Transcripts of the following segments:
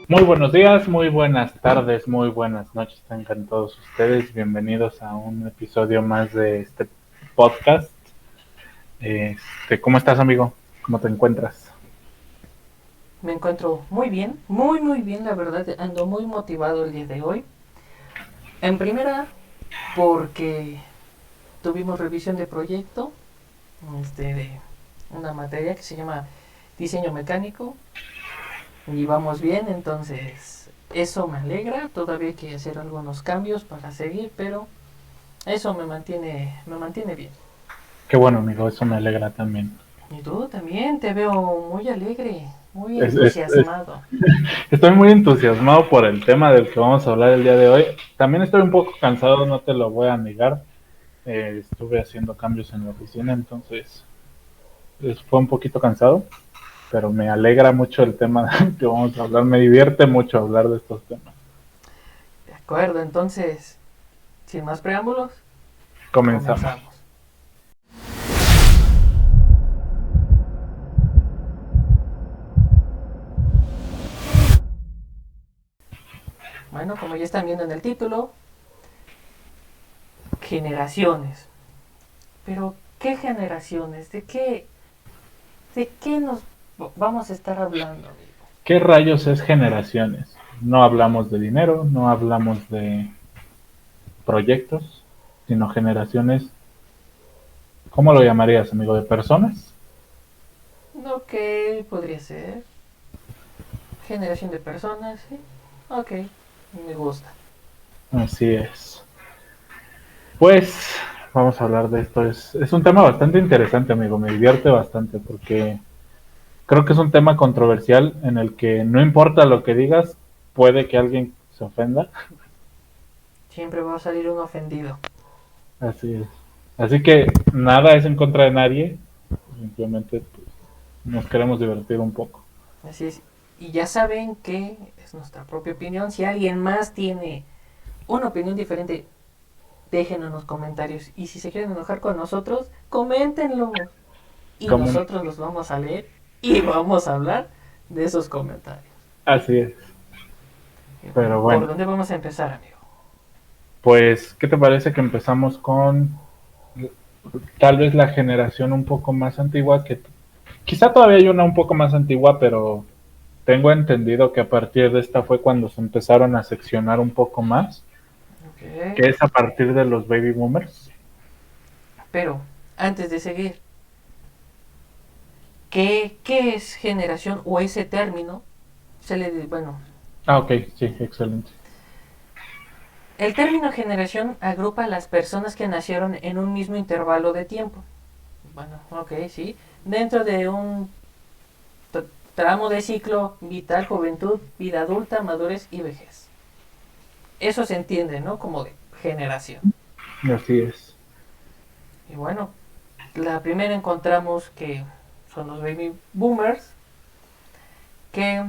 Muy buenos días, muy buenas tardes, muy buenas noches, tengan todos ustedes. Bienvenidos a un episodio más de este podcast. ¿Cómo estás, amigo? ¿Cómo te encuentras? Me encuentro muy bien, muy bien, la verdad. Ando muy motivado el día de hoy. En primera, porque tuvimos revisión de proyecto, de una materia que se llama diseño mecánico, y vamos bien, entonces eso me alegra. Todavía hay que hacer algunos cambios para seguir, pero eso me mantiene bien. Qué bueno, amigo, eso me alegra también. Y tú también te veo muy alegre, muy Es- es- es- entusiasmado. Estoy muy entusiasmado por el tema del que vamos a hablar el día de hoy. También estoy un poco cansado, no te lo voy a negar. Estuve haciendo cambios en la oficina, entonces fue un poquito cansado, pero me alegra mucho el tema que vamos a hablar. Me divierte mucho hablar de estos temas. De acuerdo, entonces, sin más preámbulos, Comenzamos. comenzamos. Bueno, como ya están viendo en el título, generaciones. Pero, ¿qué generaciones? ¿De qué nos vamos a estar hablando, amigo? ¿Qué rayos es generaciones? No hablamos de dinero, no hablamos de proyectos, sino generaciones. ¿Cómo lo llamarías, amigo? ¿De personas? Ok, podría ser. Generación de personas, sí. Ok, me gusta. Así es. Pues vamos a hablar de esto. Es un tema bastante interesante, amigo. Me divierte bastante porque creo que es un tema controversial en el que no importa lo que digas, puede que alguien se ofenda. Siempre va a salir un ofendido. Así es. Así que nada es en contra de nadie. Simplemente pues, nos queremos divertir un poco. Así es. Y ya saben que es nuestra propia opinión. Si alguien más tiene una opinión diferente, déjenlo en los comentarios. Y si se quieren enojar con nosotros, coméntenlo. Y Como, nosotros los vamos a leer y vamos a hablar de esos comentarios. así es. Y bueno, Pero ¿por bueno, dónde vamos a empezar, amigo? pues, ¿qué te parece que empezamos con tal vez la generación un poco más antigua? Que quizá todavía hay una un poco más antigua, pero tengo entendido que a partir de esta fue cuando se empezaron a seccionar un poco más, Ok. que es a partir de los baby boomers. Pero, antes de seguir, ¿qué es generación o ese término? Bueno, Ah, ok, sí, excelente. el término generación agrupa a las personas que nacieron en un mismo intervalo de tiempo. Bueno, ok, sí. Dentro de un tramo de ciclo vital, juventud, vida adulta, madurez y vejez. Eso se entiende, ¿no? Como de generación. Así es. Y bueno, la primera encontramos que son los baby boomers, que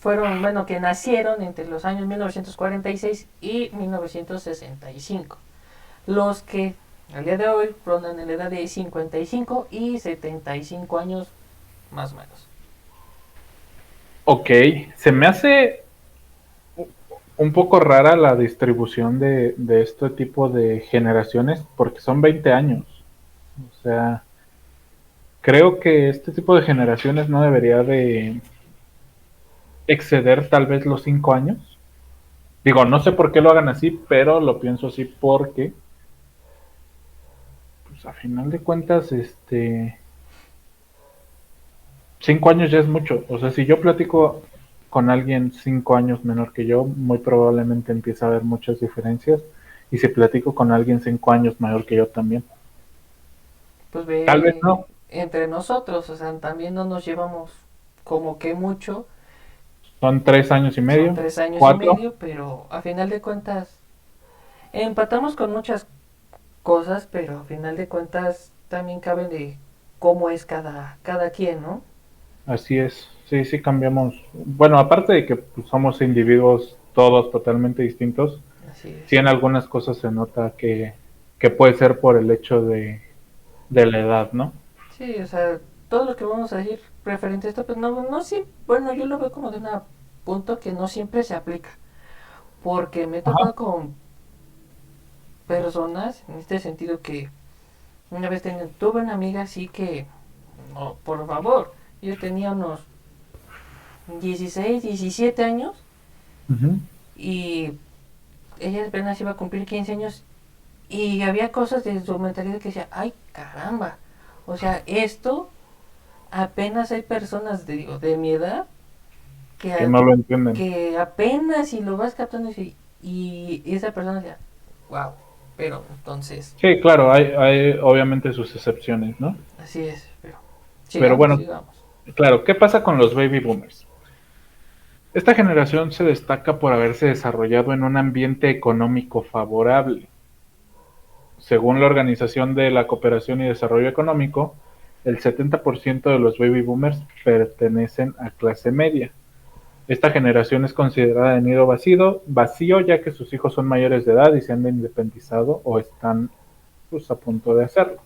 fueron, bueno, que nacieron entre los años 1946 y 1965. Los que al día de hoy rondan en la edad de 55 y 75 años más o menos. Ok, se me hace un poco rara la distribución de este tipo de generaciones porque son 20 años. O sea, creo que este tipo de generaciones no debería de exceder tal vez los 5 años. Digo, no sé por qué lo hagan así, pero lo pienso así porque, pues a final de cuentas, 5 años ya es mucho. O sea, si yo platico con alguien 5 años menor que yo, muy probablemente empieza a haber muchas diferencias. Y si platico con alguien 5 años mayor que yo también. Pues Tal vez ve no. entre nosotros, o sea, también no nos llevamos como que mucho, Son 3 años y son medio, 3 años y 4. medio, pero a final de cuentas empatamos con muchas cosas, pero a final de cuentas también cabe de cómo es cada quien, ¿no? Así es. Sí, sí cambiamos. Bueno, aparte de que pues, somos individuos todos totalmente distintos, Así sí es. en algunas cosas se nota que puede ser por el hecho de la edad, ¿no? Sí, o sea, todo lo que vamos a decir referente a esto, pues no, no, sí, bueno, yo lo veo como de una punto que no siempre se aplica, porque me he Ajá. topado con personas en este sentido que una vez tuve una amiga así que, no, por favor, yo tenía unos 16 17 años Ujú. y ella apenas iba a cumplir 15 años y había cosas de su mentalidad que decía, ay caramba, o sea, esto apenas hay personas de mi edad Que que, no lo entienden. que apenas si lo vas captando y esa persona decía, wow, pero entonces, Sí, claro, hay obviamente sus excepciones, ¿no? así es, pero Pero sigamos, bueno, sigamos. claro, ¿qué pasa con los baby boomers? Esta generación se destaca por haberse desarrollado en un ambiente económico favorable. Según la Organización de la Cooperación y Desarrollo Económico, el 70% de los baby boomers pertenecen a clase media. Esta generación es considerada de nido vacío ya que sus hijos son mayores de edad y se han independizado o están pues, a punto de hacerlo.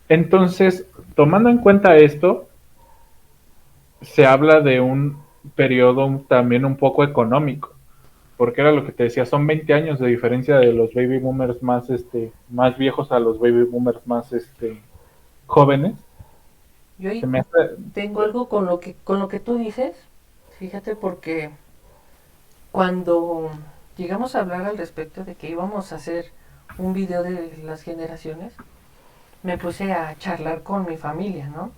Entonces, tomando en cuenta esto, se habla de un periodo también un poco económico, porque era lo que te decía, son 20 años de diferencia de los baby boomers más viejos a los baby boomers más jóvenes. Yo Se ahí me hace, tengo algo con lo que tú dices, fíjate porque cuando llegamos a hablar al respecto de que íbamos a hacer un video de las generaciones, me puse a charlar con mi familia, ¿no?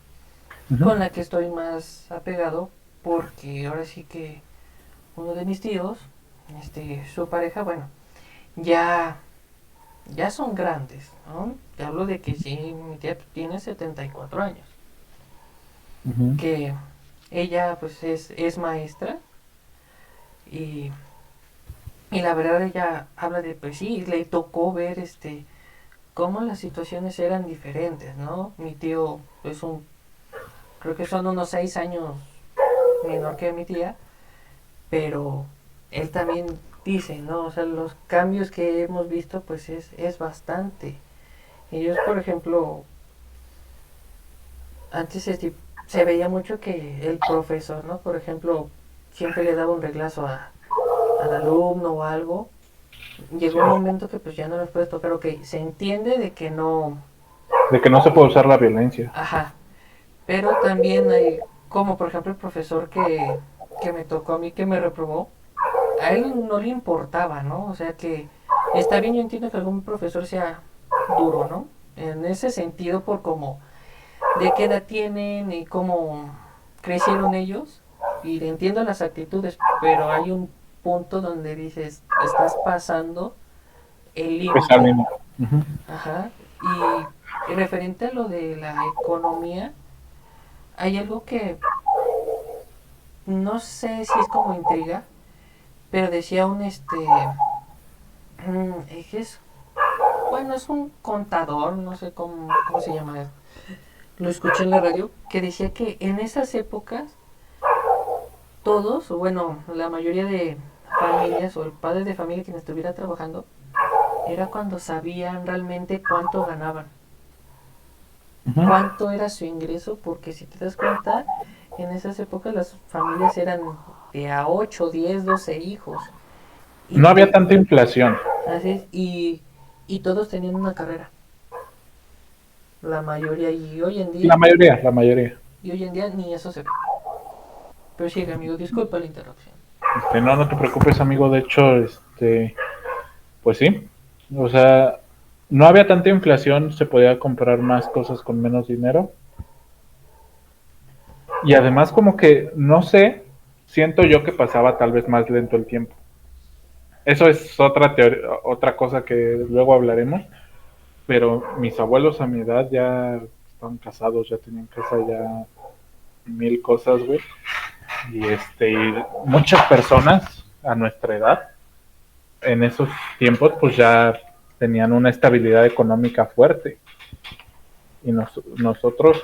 uh-huh, Con la que estoy más apegado porque ahora sí que uno de mis tíos, su pareja, bueno, ya, ya son grandes, ¿no? Te hablo de que sí, mi tía tiene 74 años, uh-huh. que ella pues es maestra y, y la verdad ella habla de, pues sí, le tocó ver cómo las situaciones eran diferentes, ¿no? Mi tío es creo que son unos 6 años menor que mi tía, pero él también dice, ¿no? O sea, los cambios que hemos visto, pues es bastante. Ellos, por ejemplo, antes se veía mucho que el profesor, ¿no? Por ejemplo, siempre le daba un reglazo al alumno o algo. Llegó Sí. un momento que pues ya no les puedes tocar, ok, se entiende de que no, De que no se puede usar la violencia. ajá, pero también hay, como por ejemplo el profesor que me tocó a mí, que me reprobó, a él no le importaba, ¿no? O sea que está bien, yo entiendo que algún profesor sea duro, ¿no? En ese sentido, por cómo, de qué edad tienen y cómo crecieron ellos, y entiendo las actitudes, pero hay un punto donde dices, estás pasando el Esa límite. línea. Uh-huh. Ajá. Y referente a lo de la economía, hay algo que no sé si es como intriga, pero decía es bueno, es un contador, no sé cómo se llama, lo escuché en la radio, que decía que en esas épocas todos, o bueno, la mayoría de familias o el padre de familia quien estuviera trabajando, era cuando sabían realmente cuánto ganaban, Uh-huh. cuánto era su ingreso, porque si te das cuenta, en esas épocas las familias eran de a 8 10 12 hijos. Y No había tanta inflación. así es, y todos tenían una carrera, la mayoría, La mayoría, la mayoría. y hoy en día ni eso se ve. Pero sigue, amigo, disculpa la interrupción. No, no te preocupes, amigo. De hecho, pues sí. O sea, no había tanta inflación, se podía comprar más cosas con menos dinero. Y además como que, no sé, siento yo que pasaba tal vez más lento el tiempo. Eso es otra teoría, otra cosa que luego hablaremos. Pero mis abuelos a mi edad ya estaban casados, ya tenían casa, ya mil cosas, güey. Y muchas personas a nuestra edad, en esos tiempos, pues ya tenían una estabilidad económica fuerte. Y nosotros,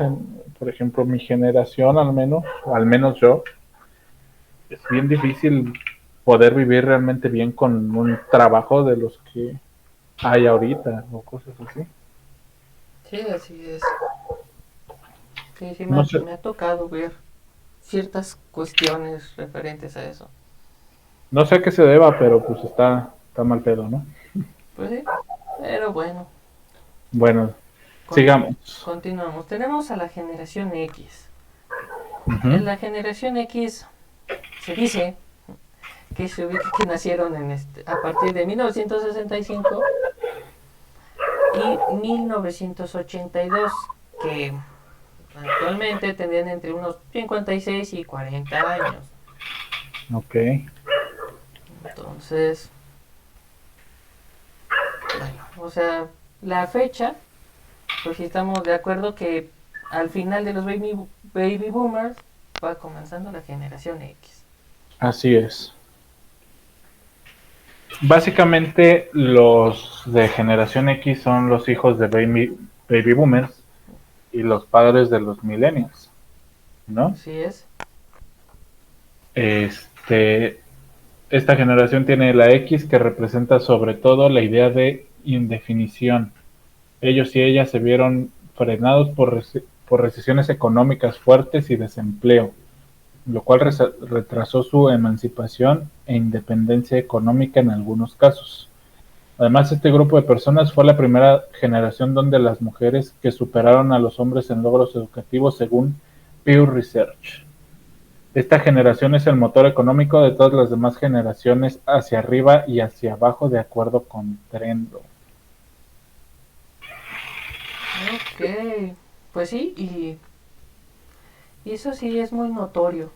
por ejemplo, mi generación al menos yo, es bien difícil poder vivir realmente bien con un trabajo de los que hay ahorita o cosas así. Sí, así es. Sí, sí, No sé. me ha tocado ver ciertas cuestiones referentes a eso. No sé a qué se deba, pero pues está mal pedo, ¿no? Pues sí, pero bueno, Bueno, conti- sigamos. continuamos. Tenemos a la generación X. Ujú. En la generación X se dice que nacieron a partir de 1965 y 1982, que actualmente tendrían entre unos 56 y 40 años. Ok. Entonces, bueno, o sea, la fecha, pues si estamos de acuerdo que al final de los baby boomers va comenzando la generación X. Así es. Básicamente los de generación X son los hijos de baby boomers y los padres de los millennials, ¿no? Así es. Este, esta generación tiene la X que representa sobre todo la idea de indefinición. Ellos y ellas se vieron frenados por recesiones económicas fuertes y desempleo, lo cual retrasó su emancipación e independencia económica en algunos casos. Además, este grupo de personas fue la primera generación donde las mujeres que superaron a los hombres en logros educativos según Pew Research. Esta generación es el motor económico de todas las demás generaciones hacia arriba y hacia abajo de acuerdo con Trendo. Ok. Pues sí, y eso sí es muy notorio.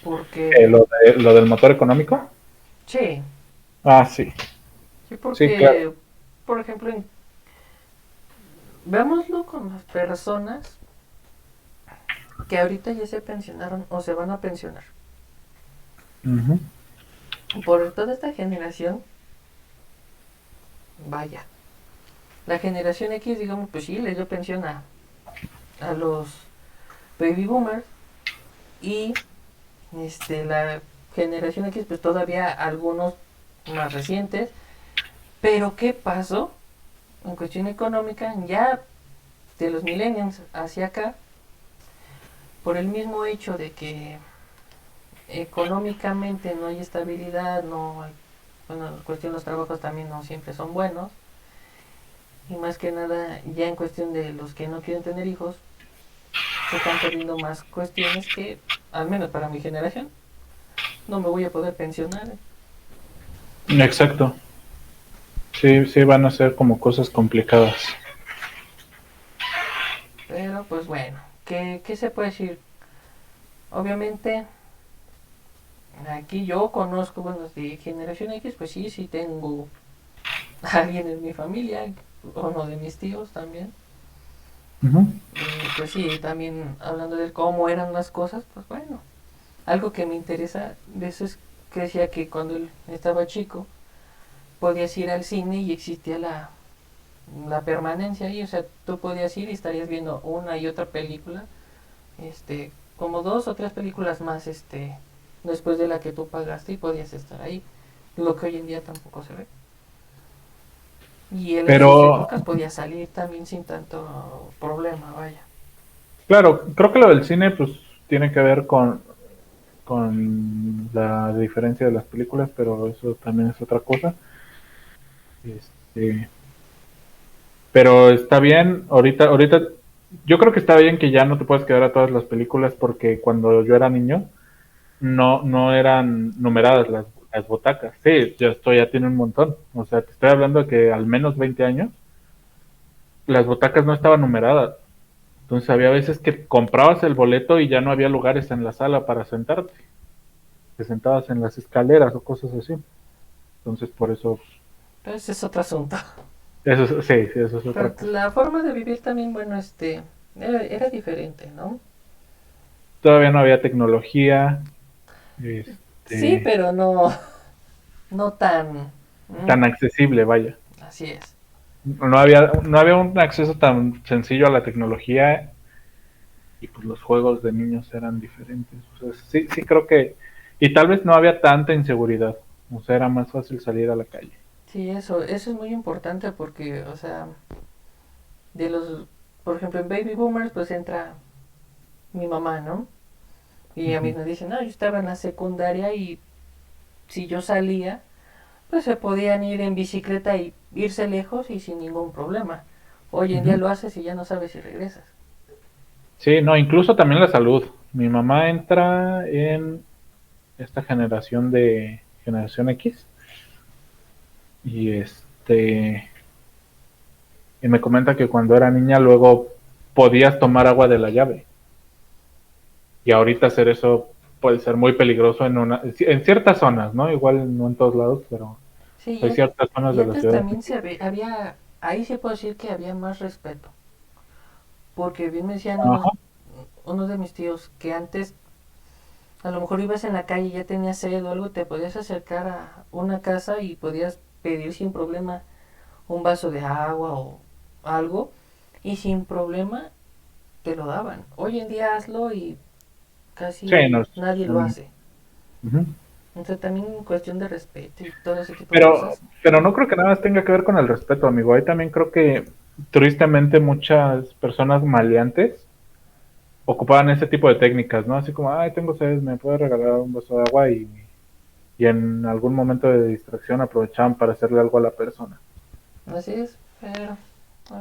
Porque, Lo del motor económico. sí, Ah, sí. sí, Sí, claro. porque, por ejemplo, veámoslo con las personas que ahorita ya se pensionaron o se van a pensionar. Ujú. Por toda esta generación, vaya, la generación X, digamos, pues sí, les dio pensión a los baby boomers y la generación X, pues todavía algunos más recientes. Pero ¿qué pasó? En cuestión económica, ya de los millennials hacia acá, por el mismo hecho de que económicamente no hay estabilidad, no hay, bueno, en cuestión de los trabajos también no siempre son buenos, y más que nada ya en cuestión de los que no quieren tener hijos, se están perdiendo más cuestiones que, al menos para mi generación, no me voy a poder pensionar. Exacto. Sí, sí, van a ser como cosas complicadas. Pero pues bueno, ¿qué se puede decir? Obviamente, aquí yo conozco, bueno, de generación X, pues sí, sí tengo a alguien en mi familia, uno de mis tíos también. Ujú. Y pues sí, también hablando de cómo eran las cosas, pues bueno, algo que me interesa de eso es que decía que cuando él estaba chico podías ir al cine y existía la permanencia ahí, o sea, tú podías ir y estarías viendo una y otra película, como dos o tres películas más, después de la que tú pagaste y podías estar ahí, lo que hoy en día tampoco se ve. Y él en sus Pero, épocas podía salir también sin tanto problema, vaya. claro, creo que lo del cine, pues, tiene que ver con la diferencia de las películas, pero eso también es otra cosa. Este, pero está bien, ahorita, yo creo que está bien que ya no te puedes quedar a todas las películas porque cuando yo era niño no eran numeradas las butacas. Sí, ya tiene un montón. O sea, te estoy hablando de que al menos 20 años las butacas no estaban numeradas. Entonces había veces que comprabas el boleto y ya no había lugares en la sala para sentarte. Te sentabas en las escaleras o cosas así. Entonces por eso, Pero ese es otro asunto. sí, eso es otra Pero cosa. la forma de vivir también, bueno, era diferente, ¿no? Todavía no había tecnología, Sí, este, pero no, no tan... tan accesible, vaya. así es. No había un acceso tan sencillo a la tecnología y pues los juegos de niños eran diferentes. O sea, sí, sí creo que, y tal vez no había tanta inseguridad, o sea, era más fácil salir a la calle. Sí, eso es muy importante porque, o sea, de los, por ejemplo, en Baby Boomers, pues entra mi mamá, ¿no? Y a mí Ujú. me dicen, no, yo estaba en la secundaria y si yo salía, pues se podían ir en bicicleta y irse lejos y sin ningún problema. Hoy en día Ujú. lo haces y ya no sabes si regresas. Sí, no, incluso también la salud. Mi mamá entra en esta generación de generación X y y me comenta que cuando era niña luego podías tomar agua de la llave y ahorita hacer eso puede ser muy peligroso en ciertas zonas, ¿no? Igual no en todos lados, pero Sí, hay ciertas zonas y de la antes ciudad. también había, ahí sí puedo decir que había más respeto. Porque bien me decían Ajá. unos de mis tíos que antes a lo mejor ibas en la calle y ya tenías sed o algo, te podías acercar a una casa y podías pedir sin problema un vaso de agua o algo y sin problema te lo daban. Hoy en día hazlo y Sí, no, casi nadie lo hace. ujú. Entonces también cuestión de respeto y todo ese tipo de Pero, cosas. pero no creo que nada más tenga que ver con el respeto, amigo. Ahí también creo que tristemente muchas personas maleantes ocupaban ese tipo de técnicas, ¿no? Así como, ay, tengo sed, me puedes regalar un vaso de agua y en algún momento de distracción aprovechaban para hacerle algo a la persona. Así es, pero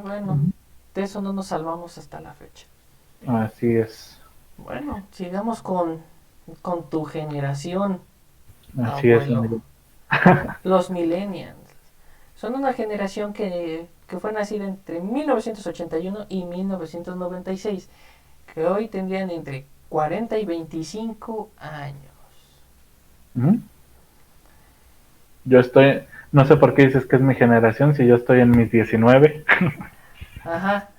bueno, Ujú. de eso no nos salvamos hasta la fecha. Así es, Bueno, sigamos con tu generación, así es, abuelo. amigo. Los millennials. Son una generación que fue nacida entre 1981 y 1996, que hoy tendrían entre 40 y 25 años. Ujú. Yo estoy, no sé por qué dices que es mi generación si yo estoy en mis 19. Ajá,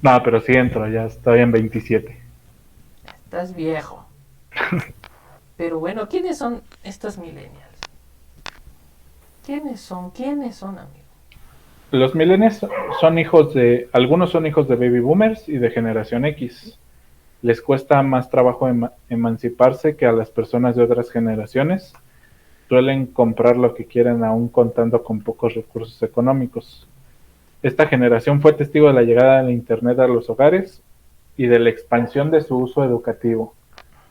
No, pero sí entro, ya estoy en 27. estás viejo. Pero bueno, ¿quiénes son estos millennials? ¿Quiénes son? ¿Quiénes son, amigo? Los millennials algunos son hijos de baby boomers y de generación X. Les cuesta más trabajo emanciparse que a las personas de otras generaciones. Suelen comprar lo que quieren aún contando con pocos recursos económicos. Esta generación fue testigo de la llegada del Internet a los hogares y de la expansión de su uso educativo,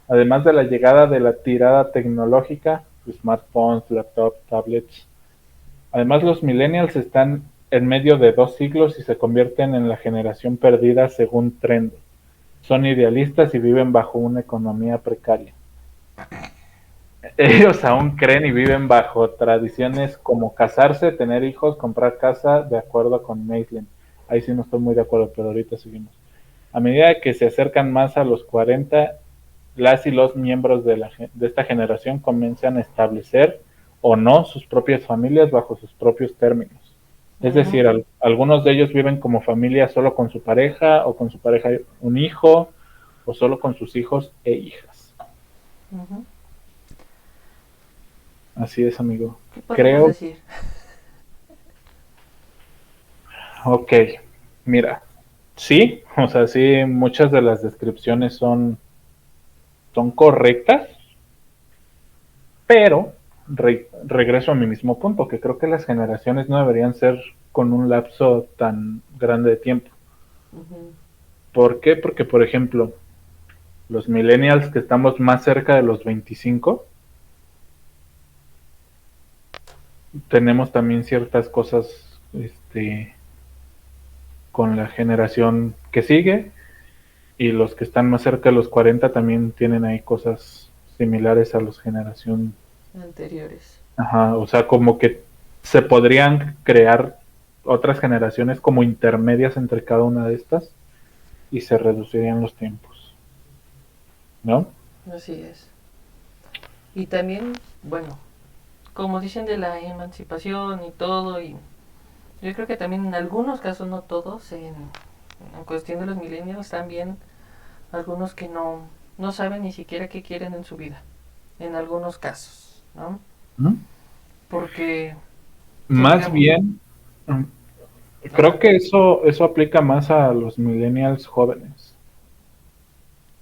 además de la llegada de la tirada tecnológica, smartphones, laptops, tablets. Además, los millennials están en medio de dos siglos y se convierten en la generación perdida según Trend. Son idealistas y viven bajo una economía precaria. Ellos aún creen y viven bajo tradiciones como casarse, tener hijos, comprar casa, de acuerdo con Maitland. Ahí sí no estoy muy de acuerdo, pero ahorita seguimos. A medida que se acercan más a los 40, las y los miembros de esta generación comienzan a establecer o no sus propias familias bajo sus propios términos. Es Ujú, decir, algunos de ellos viven como familia solo con su pareja o con su pareja un hijo o solo con sus hijos e hijas. ujú. Así es, amigo. ¿Qué podemos Creo, decir? ok, mira, sí, o sea, sí, muchas de las descripciones son correctas, pero regreso a mi mismo punto, que creo que las generaciones no deberían ser con un lapso tan grande de tiempo. Ujú. ¿Por qué? Porque, por ejemplo, los millennials que estamos más cerca de los 25, tenemos también ciertas cosas con la generación que sigue y los que están más cerca de los 40 también tienen ahí cosas similares a los generación. Anteriores. Ajá, o sea, como que se podrían crear otras generaciones como intermedias entre cada una de estas y se reducirían los tiempos, ¿no? Así es. Y también, bueno, como dicen de la emancipación y todo, y yo creo que también en algunos casos, no todos, en cuestión de los millennials también, algunos que no saben ni siquiera qué quieren en su vida, en algunos casos, ¿no? ¿Mm? Porque, Más supongamos, bien, creo ajá, que eso aplica más a los millennials jóvenes.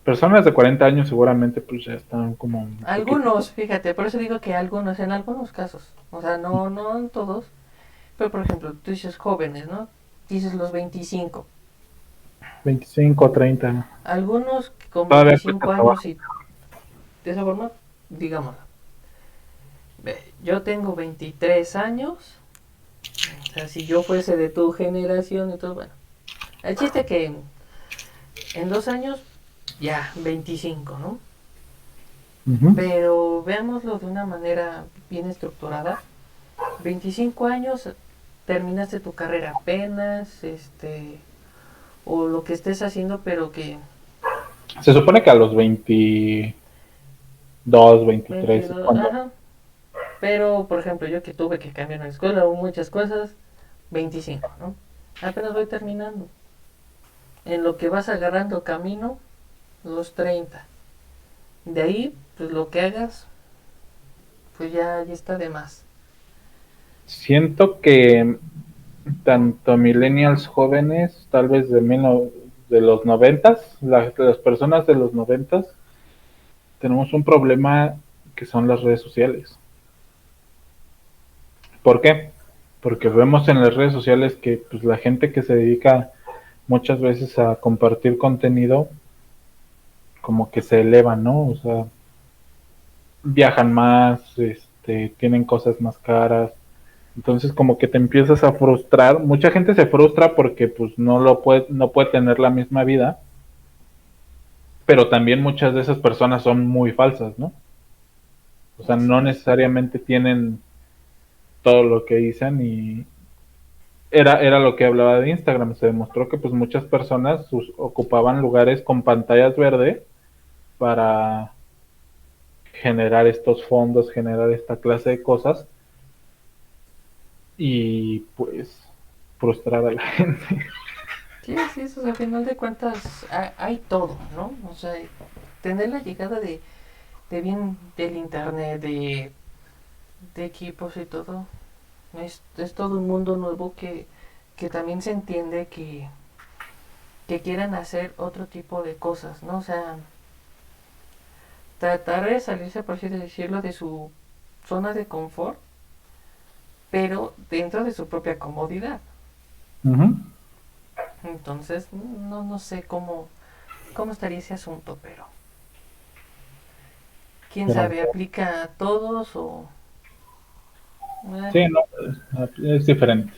Personas de 40 años seguramente pues ya están como un poquito. algunos, fíjate, por eso digo que algunos, en algunos casos, o sea, no en todos, pero por ejemplo, tú dices jóvenes, ¿no? Dices los 25. 25, 30. Algunos con Todavía cuesta 25 años trabajo. y de esa forma, digamos, yo tengo 23 años, o sea, si yo fuese de tu generación y todo, bueno, el chiste que en 2 años ya 25, ¿no? Ujú. Pero veámoslo de una manera bien estructurada. 25 años, terminaste tu carrera apenas, o lo que estés haciendo, pero que Se supone que a los 22, 23 es 22, cuando. ajá. Pero, por ejemplo, yo que tuve que cambiar la escuela o muchas cosas, 25, ¿no? Apenas voy terminando. En lo que vas agarrando camino, los 30. De ahí, pues lo que hagas, pues ya está de más. Siento que tanto millennials jóvenes, tal vez de los noventas, las personas de los noventas, tenemos un problema que son las redes sociales. ¿Por qué? Porque vemos en las redes sociales que pues, la gente que se dedica muchas veces a compartir contenido, como que se eleva, ¿no? O sea, viajan más, tienen cosas más caras. Entonces como que te empiezas a frustrar. Mucha gente se frustra porque pues no puede tener la misma vida, pero también muchas de esas personas son muy falsas, ¿no? O sea, Así no es. necesariamente tienen todo lo que dicen y era lo que hablaba de Instagram. Se demostró que pues muchas personas ocupaban lugares con pantallas verde para generar estos fondos, generar esta clase de cosas y pues frustrar a la gente. Sí, sí, eso, al final de cuentas hay todo, ¿no? O sea, tener la llegada de bien del internet, de equipos y todo, es todo un mundo nuevo que también se entiende que quieran hacer otro tipo de cosas, ¿no? O sea, tratar de salirse, por así decirlo, de su zona de confort, pero dentro de su propia comodidad. Uh-huh. Entonces, no sé cómo estaría ese asunto, pero quién Pero sabe, aplica a todos o... eh. sí, no, es diferente.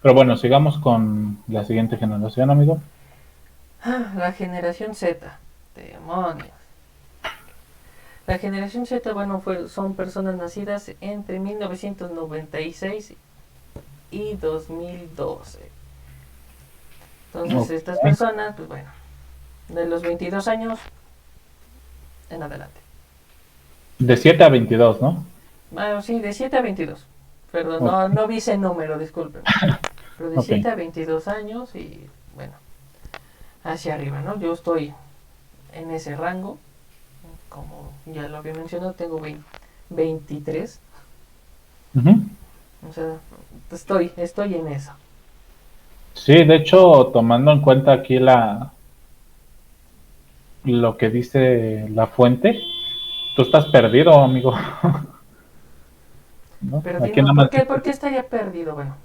Pero bueno, sigamos con la siguiente generación, amigo. La generación Z, demonios. La generación Z, bueno, son personas nacidas entre 1996 y 2012. Entonces, Ok. estas personas, pues bueno, de los 22 años en adelante. De 7 a 22, ¿no? Bueno, sí, de 7 a 22. Perdón, Ok, no vi ese número, discúlpenme. Pero de ok. 7 a 22 años y bueno, hacia arriba, ¿no? Yo estoy en ese rango. Como ya lo había mencionado, tengo 23. Ujú. O sea, estoy en eso. Sí, de hecho, tomando en cuenta aquí lo que dice la fuente, tú estás perdido, amigo. ¿No? Aquí Perdido. nada ¿Por más qué? dice ¿Por qué estaría perdido? Bueno,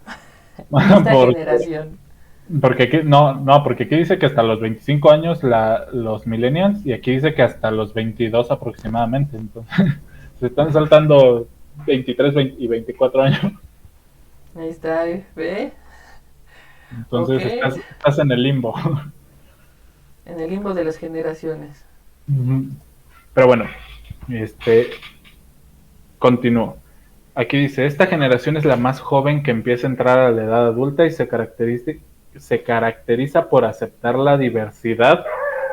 esta porque, generación. porque aquí, no, porque aquí dice que hasta los 25 años los millennials y aquí dice que hasta los 22 aproximadamente. Entonces, se están saltando 23 20 y 24 años. Ahí está, ¿ve? Ok. Entonces estás en el limbo. En el limbo de las generaciones. Pero bueno, este, continúo. Aquí dice, esta generación es la más joven que empieza a entrar a la edad adulta y se caracteriza por aceptar la diversidad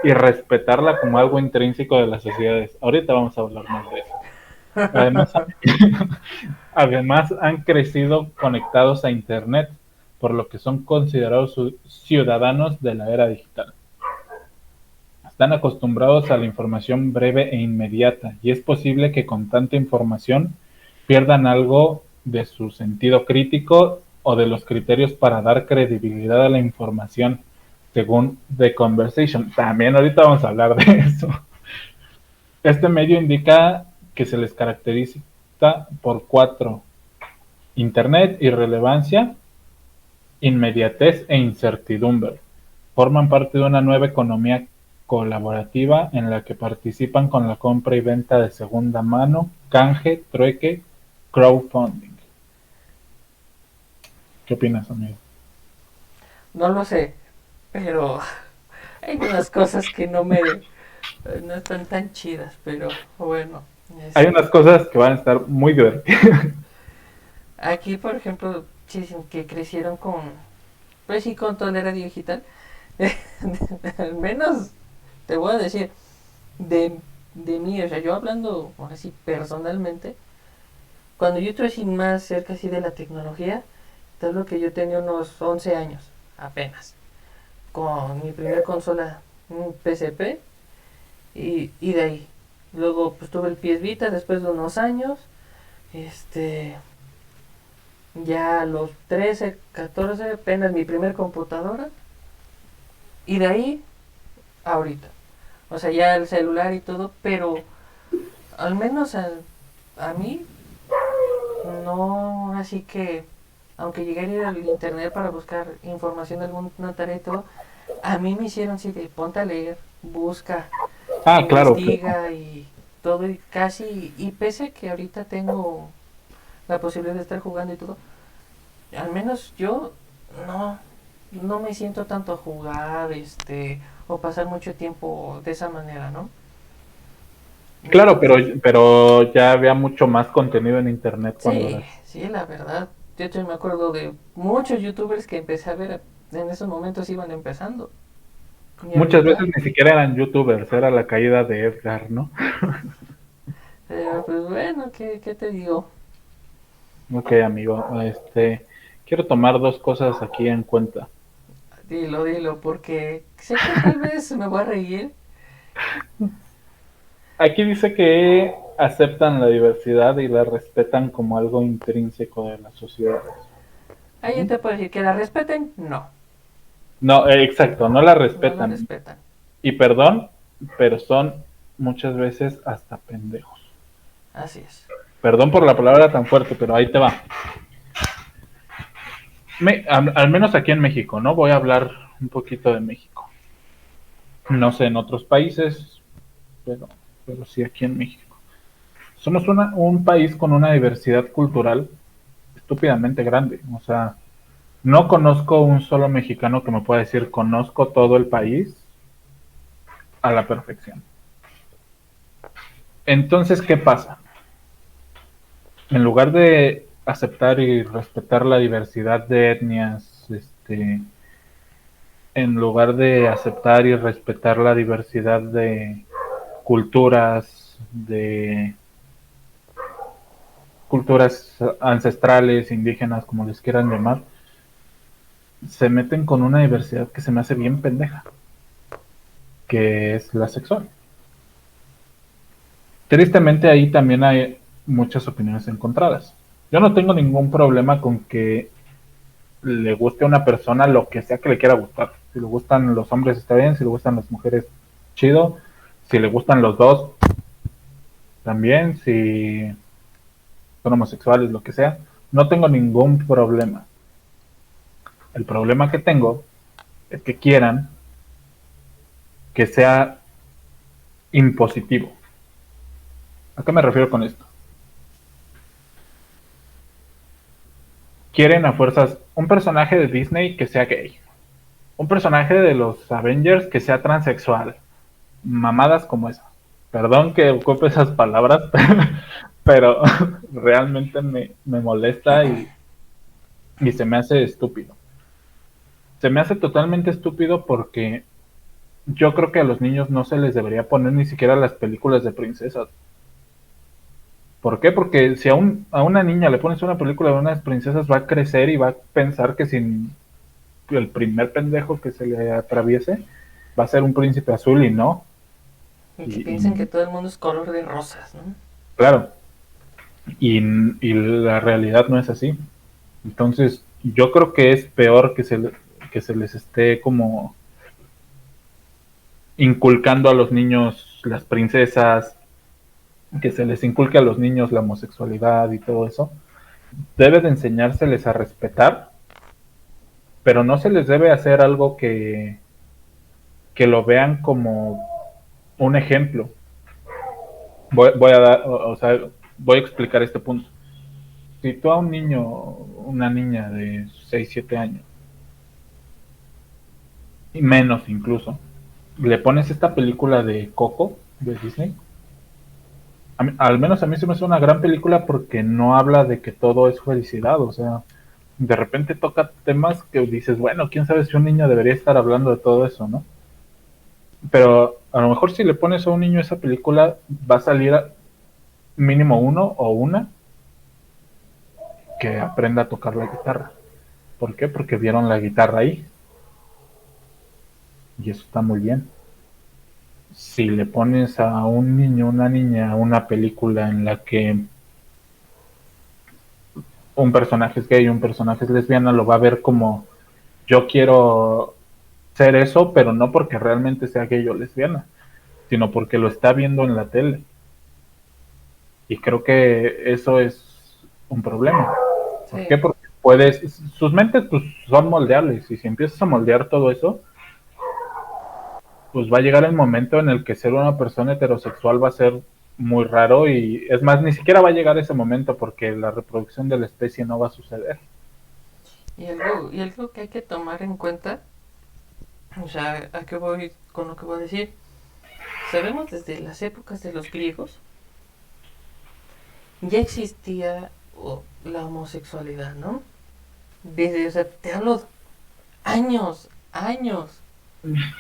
y respetarla como algo intrínseco de las sociedades. Ahorita vamos a hablar más de eso. Además, además han crecido conectados a Internet, por lo que son considerados ciudadanos de la era digital. Están acostumbrados a la información breve e inmediata, y es posible que con tanta información pierdan algo de su sentido crítico o de los criterios para dar credibilidad a la información, según The Conversation. También ahorita vamos a hablar de eso. Este medio indica que se les caracteriza por cuatro: Internet, irrelevancia, inmediatez e incertidumbre. forman parte de una nueva economía colaborativa en la que participan con la compra y venta de segunda mano, canje, trueque, crowdfunding. ¿Qué opinas, amigo? No lo sé, pero hay unas cosas que no están tan chidas, pero bueno, Hay unas cosas que van a estar muy divertidas. aquí por ejemplo, que crecieron pues sí, con toda la era digital, al menos te voy a decir, de mí, o sea, yo hablando ahora sí personalmente, cuando yo estuve así más cerca así de la tecnología, te hablo que yo tenía unos 11 años, apenas, con mi primera consola, un PSP, y de ahí. Luego pues tuve el PS Vita después de unos años, este, ya a los 13 14 apenas mi primer computadora, y de ahí ahorita. O sea, ya el celular y todo, pero al menos a mí no, así que, aunque llegué a ir al internet para buscar información de alguna tarea y todo, a mí me hicieron así de ponte a leer, busca, Ah, claro, claro. investiga y todo, y casi, y pese a que ahorita tengo la posibilidad de estar jugando y todo, al menos yo no, no me siento tanto a jugar, o pasar mucho tiempo de esa manera, ¿no? Claro, Entonces, pero ya había mucho más contenido en internet cuando sí, eras. sí, la verdad. De hecho, me acuerdo de muchos youtubers que empecé a ver en esos momentos iban empezando. Y Muchas veces ahorita, ni siquiera eran youtubers, era la caída de Edgar, ¿no? pues bueno, ¿qué te digo? Ok, amigo, quiero tomar dos cosas aquí en cuenta. Dilo, porque sé que tal vez me voy a reír. Aquí dice que aceptan la diversidad y la respetan como algo intrínseco de las sociedades. Ahí yo ¿Mm? te puedo decir que la respeten, no, No, exacto, no la no la respetan. respetan. Y perdón, pero son muchas veces hasta pendejos. Así es. Perdón por la palabra tan fuerte, pero ahí te va. Al menos aquí en México, ¿no? Voy a hablar un poquito de México. No sé, en otros países, pero, pero sí aquí en México. Somos un país con una diversidad cultural estúpidamente grande. O sea, no conozco un solo mexicano que me pueda decir conozco todo el país a la perfección. Entonces, ¿qué pasa? En lugar de aceptar y respetar la diversidad de etnias, en lugar de aceptar y respetar la diversidad de culturas, de culturas ancestrales, indígenas, como les quieran llamar, se meten con una diversidad que se me hace bien pendeja, que es la sexual. Tristemente ahí también hay muchas opiniones encontradas. Yo no tengo ningún problema con que le guste a una persona lo que sea que le quiera gustar. Si le gustan los hombres está bien, si le gustan las mujeres, chido. Si le gustan los dos, también. Si son homosexuales, lo que sea. No tengo ningún problema. El problema que tengo es que quieran que sea impositivo. ¿A qué me refiero con esto? Quieren a fuerzas un personaje de Disney que sea gay. Un personaje de los Avengers que sea transexual. Mamadas como esa. Perdón que ocupe esas palabras, pero realmente me molesta y se me hace estúpido. Se me hace totalmente estúpido porque yo creo que a los niños no se les debería poner ni siquiera las películas de princesas. ¿Por qué? Porque si a una niña le pones una película de unas princesas va a crecer y va a pensar que sin el primer pendejo que se le atraviese va a ser un príncipe azul y no. Y que piensen que Y todo el mundo es color de rosas, ¿no? claro, y la realidad no es así. Entonces, yo creo que es peor que se les esté como inculcando a los niños las princesas, que se les inculque a los niños la homosexualidad y todo eso. Debe de enseñárseles a respetar, pero no se les debe hacer algo que lo vean como un ejemplo. Voy a dar, o sea, voy a explicar este punto. Si tú a un niño, una niña de 6 7 años, y menos incluso, le pones esta película de Coco, de Disney, al menos a mí se me hace una gran película porque no habla de que todo es felicidad, o sea, de repente toca temas que dices, bueno, quién sabe si un niño debería estar hablando de todo eso, ¿no? Pero a lo mejor si le pones a un niño esa película, va a salir mínimo uno o una que aprenda a tocar la guitarra. ¿Por qué? Porque vieron la guitarra ahí. Y eso está muy bien. Si le pones a un niño, una niña, una película en la que un personaje es gay, un personaje es lesbiana, lo va a ver como yo quiero ser eso, pero no porque realmente sea gay o lesbiana, sino porque lo está viendo en la tele. Y creo que eso es un problema. ¿Por qué? Sí. Porque sus mentes pues, son moldeables y si empiezas a moldear todo eso, pues va a llegar el momento en el que ser una persona heterosexual va a ser muy raro y es más, ni siquiera va a llegar ese momento porque la reproducción de la especie no va a suceder. Y algo que hay que tomar en cuenta, o sea, ¿a qué voy con lo que voy a decir? Sabemos desde las épocas de los griegos ya existía la homosexualidad, ¿no? Desde, o sea, te hablo años, años.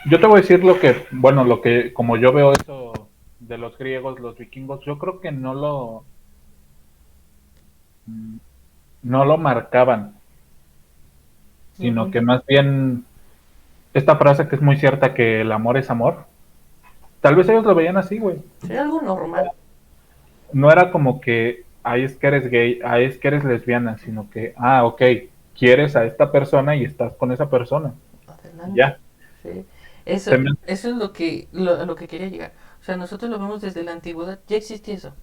Yo te voy a decir lo que, bueno, lo que, como yo veo eso de los griegos, los vikingos, yo creo que no lo marcaban, sino Ujú. que más bien esta frase que es muy cierta que el amor es amor, tal vez ellos lo veían así, güey. Sería algo normal. No era como que, ahí es que eres gay, ahí es que eres lesbiana, sino que, ok, quieres a esta persona y estás con esa persona. Y Adelante. ya. Sí. Se Eso, me- eso es lo que quería llegar. O sea, nosotros lo vemos desde la antigüedad, ya existía eso.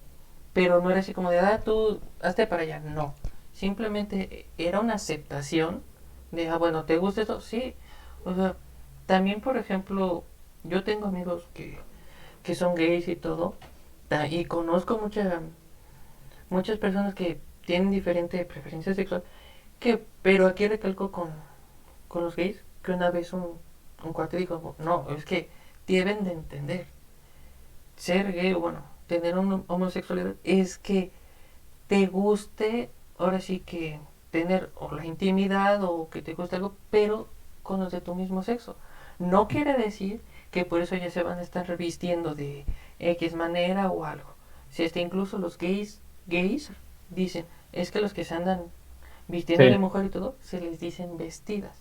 Pero no era así como de, tú hazte para allá. No. Simplemente era una aceptación de, bueno, ¿te gusta esto? Sí. O sea, también, por ejemplo, yo tengo amigos que son gays y todo. Y conozco muchas personas que tienen diferente preferencia sexual. Pero aquí recalco con los gays que una vez un cuate dijo, no, es que deben de entender, ser gay, bueno, tener una homosexualidad es que te guste, ahora sí que tener o la intimidad o que te guste algo, pero con los de tu mismo sexo. No quiere decir que por eso ya se van a estar revistiendo de X manera o algo. Si incluso los gays dicen, es que los que se andan vistiendo de sí, mujer y todo, se les dicen vestidas.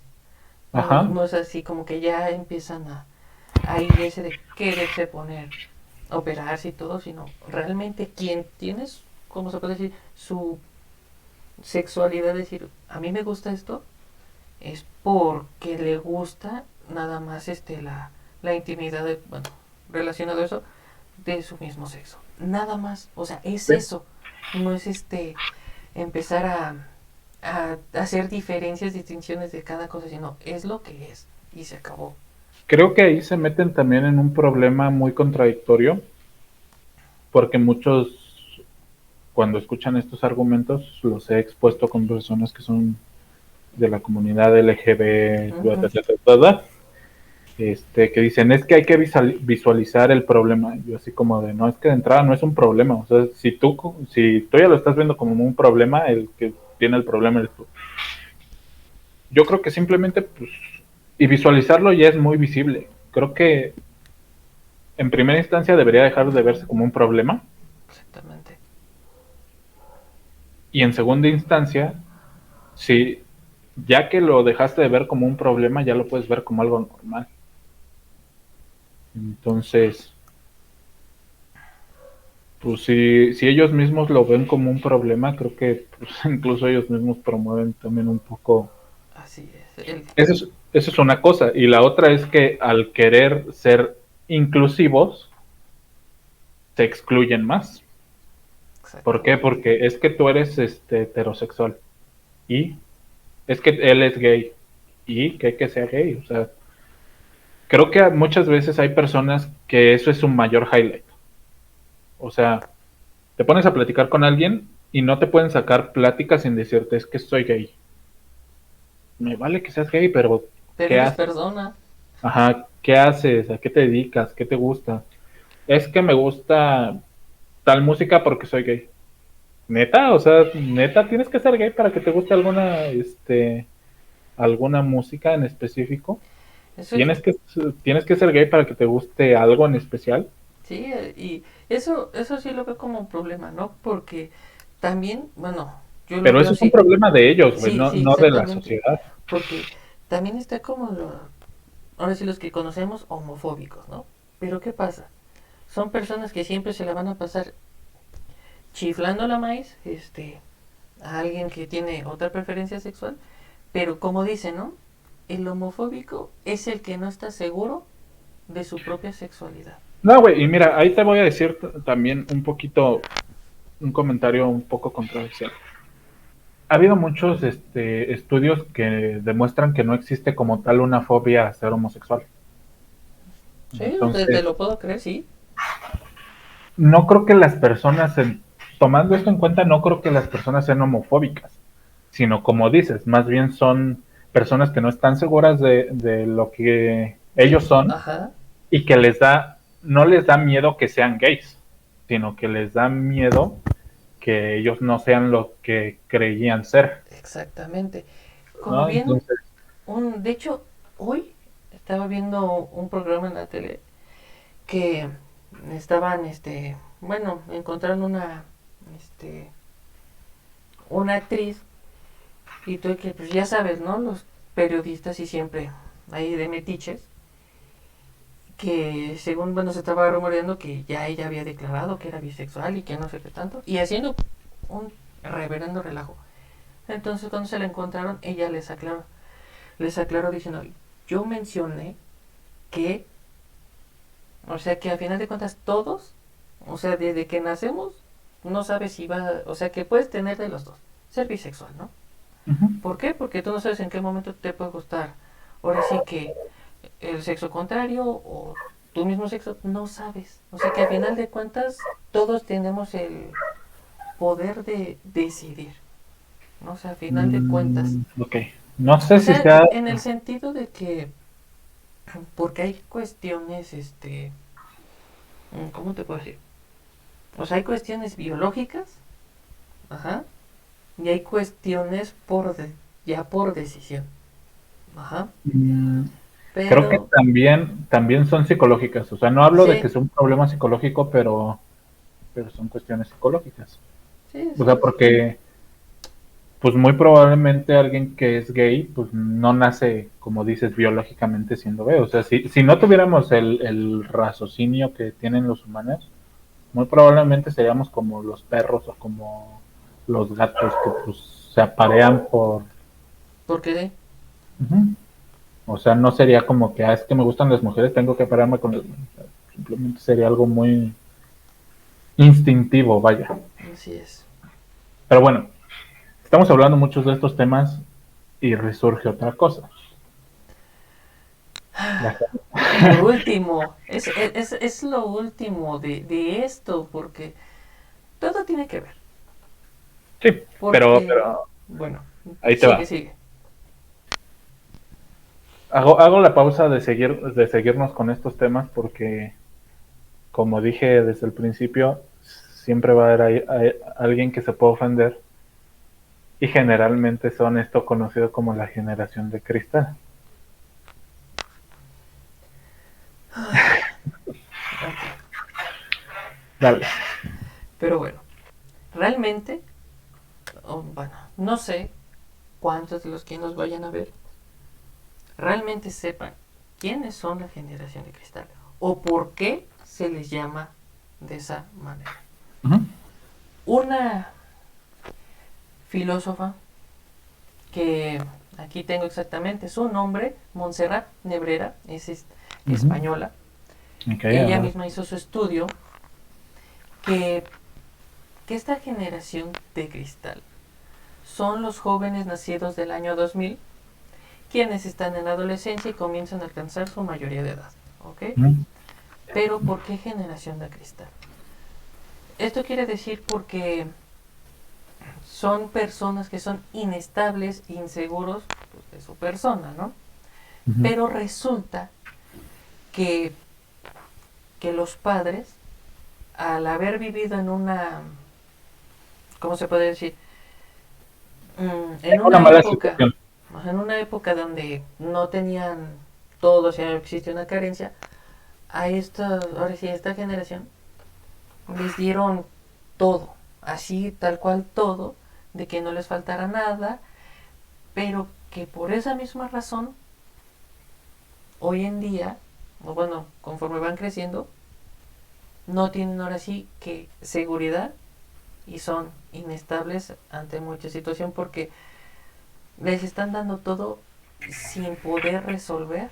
No, ajá. no es así como que ya empiezan a ir ese de quererse poner, operarse y todo, sino realmente quien tiene, como se puede decir, su sexualidad, decir, a mí me gusta esto, es porque le gusta nada más la intimidad, bueno, relacionado a eso, de su mismo sexo. Nada más, o sea, es Sí. eso. No es empezar a hacer diferencias, distinciones de cada cosa, sino es lo que es y se acabó. Creo que ahí se meten también en un problema muy contradictorio, porque muchos, cuando escuchan estos argumentos, los he expuesto con personas que son de la comunidad LGBT, Ujú. que dicen, es que hay que visualizar el problema. Yo así como de, no, es que de entrada no es un problema. O sea, si tú ya lo estás viendo como un problema, el que tiene el problema eres tú. Yo creo que simplemente, pues, y visualizarlo ya es muy visible. Creo que en primera instancia debería dejar de verse como un problema Exactamente. y en segunda instancia, si ya que lo dejaste de ver como un problema, ya lo puedes ver como algo normal. Entonces, pues si ellos mismos lo ven como un problema, creo que pues, incluso ellos mismos promueven también un poco. Así es. Eso es una cosa. Y la otra es que al querer ser inclusivos, se excluyen más. ¿Por qué? Exactamente. Porque es que tú eres heterosexual y es que él es gay y que sea gay. O sea, creo que muchas veces hay personas que eso es su mayor highlight. O sea, te pones a platicar con alguien y no te pueden sacar plática sin decirte es que soy gay. Me vale que seas gay, pero Pero ¿qué eres haces? persona. Ajá, ¿qué haces? ¿A qué te dedicas? ¿Qué te gusta? Es que me gusta tal música porque soy gay. Neta, o sea, neta, tienes que ser gay para que te guste alguna música en específico. Eso es, Tienes que, tienes que ser gay para que te guste algo en especial. sí, y eso sí lo veo como un problema, ¿no? Porque también, bueno, yo lo Pero veo eso es un así. problema de ellos, güey, Sí, no, sí, no de la exactamente. sociedad. Porque también está como, ahora sí los que conocemos, homofóbicos, ¿no? Pero ¿qué pasa? Son personas que siempre se la van a pasar chiflando la maíz, a alguien que tiene otra preferencia sexual, pero como dice, ¿no? El homofóbico es el que no está seguro de su propia sexualidad. No, güey, y mira, ahí te voy a decir también un poquito, un comentario un poco controversial. Ha habido muchos estudios que demuestran que no existe como tal una fobia a ser homosexual. Sí, te Entonces, lo puedo creer, sí. no creo que las personas, tomando esto en cuenta, no creo que las personas sean homofóbicas, sino como dices, más bien son personas que no están seguras de lo que ellos son Ajá, y que no les da miedo que sean gays, sino que les da miedo que ellos no sean lo que creían ser, exactamente. Como ¿no? bien, Entonces, de hecho, hoy estaba viendo un programa en la tele que estaban, bueno, encontraron este, una actriz y tú que, pues ya sabes, ¿no? Los periodistas y siempre ahí de metiches, que según, bueno, se estaba rumoreando que ya ella había declarado que era bisexual y que no sé qué tanto, y haciendo un reverendo relajo. Entonces cuando se la encontraron, ella les aclaró diciendo, yo mencioné que, o sea que al final de cuentas todos, o sea, desde que nacemos, no sabes si va, o sea que puedes tener de los dos, ser bisexual, ¿no? uh-huh. ¿Por qué? Porque tú no sabes en qué momento te puede gustar. Ahora sí que el sexo contrario o tu mismo sexo, no sabes. O sea que al final de cuentas todos tenemos el poder de decidir. ¿No? O sea, al final de cuentas. Ok, no sé O si sea, sea, en el sentido de que, porque hay cuestiones, ¿cómo te puedo decir? O sea, hay cuestiones biológicas, ajá, y hay cuestiones ya por decisión, ajá. mm, creo que Pero, también son psicológicas, o sea, no hablo de que sí, sea un problema psicológico, pero son cuestiones psicológicas. sí, O sea, sí, porque pues muy probablemente alguien que es gay, pues no nace, como dices, biológicamente siendo gay. O sea, si no tuviéramos el raciocinio que tienen los humanos, muy probablemente seríamos como los perros o como los gatos que pues se aparean por... porque Ujú. O sea, no sería como que, es que me gustan las mujeres, tengo que pararme con las mujeres. Simplemente sería algo muy instintivo, vaya. así es. Pero bueno, estamos hablando muchos de estos temas y resurge otra cosa. La Por último, es lo último de esto, porque todo tiene que ver. Sí, Porque, pero bueno, ahí te sigue, va. sigue. Hago la pausa de seguirnos con estos temas porque, como dije desde el principio, siempre va a haber alguien que se pueda ofender y generalmente son esto conocido como la generación de cristal. Ok. Dale. Pero bueno, realmente, bueno, no sé cuántos de los que nos vayan a ver realmente sepan quiénes son la generación de cristal o por qué se les llama de esa manera. Uh -huh. Una filósofa que aquí tengo exactamente su nombre, Montserrat Nebrera, es Uh -huh. española. Okay, Ella misma hizo su estudio que, que esta generación de cristal son los jóvenes nacidos del año 2000 quienes están en la adolescencia y comienzan a alcanzar su mayoría de edad, ¿ok? Mm. Pero ¿por qué generación de cristal? Esto quiere decir porque son personas que son inestables, inseguros pues, de su persona, ¿no? Ujú. Pero resulta que, que los padres, al haber vivido en una, ¿cómo se puede decir? En Una una mala época, situación. en una época donde no tenían todo, o sea, existía una carencia, a esta, ahora sí, a esta generación les dieron todo, así tal cual todo, de que no les faltara nada, pero que por esa misma razón, hoy en día, o bueno, conforme van creciendo, no tienen ahora sí que seguridad y son inestables ante mucha situación porque les están dando todo sin poder resolver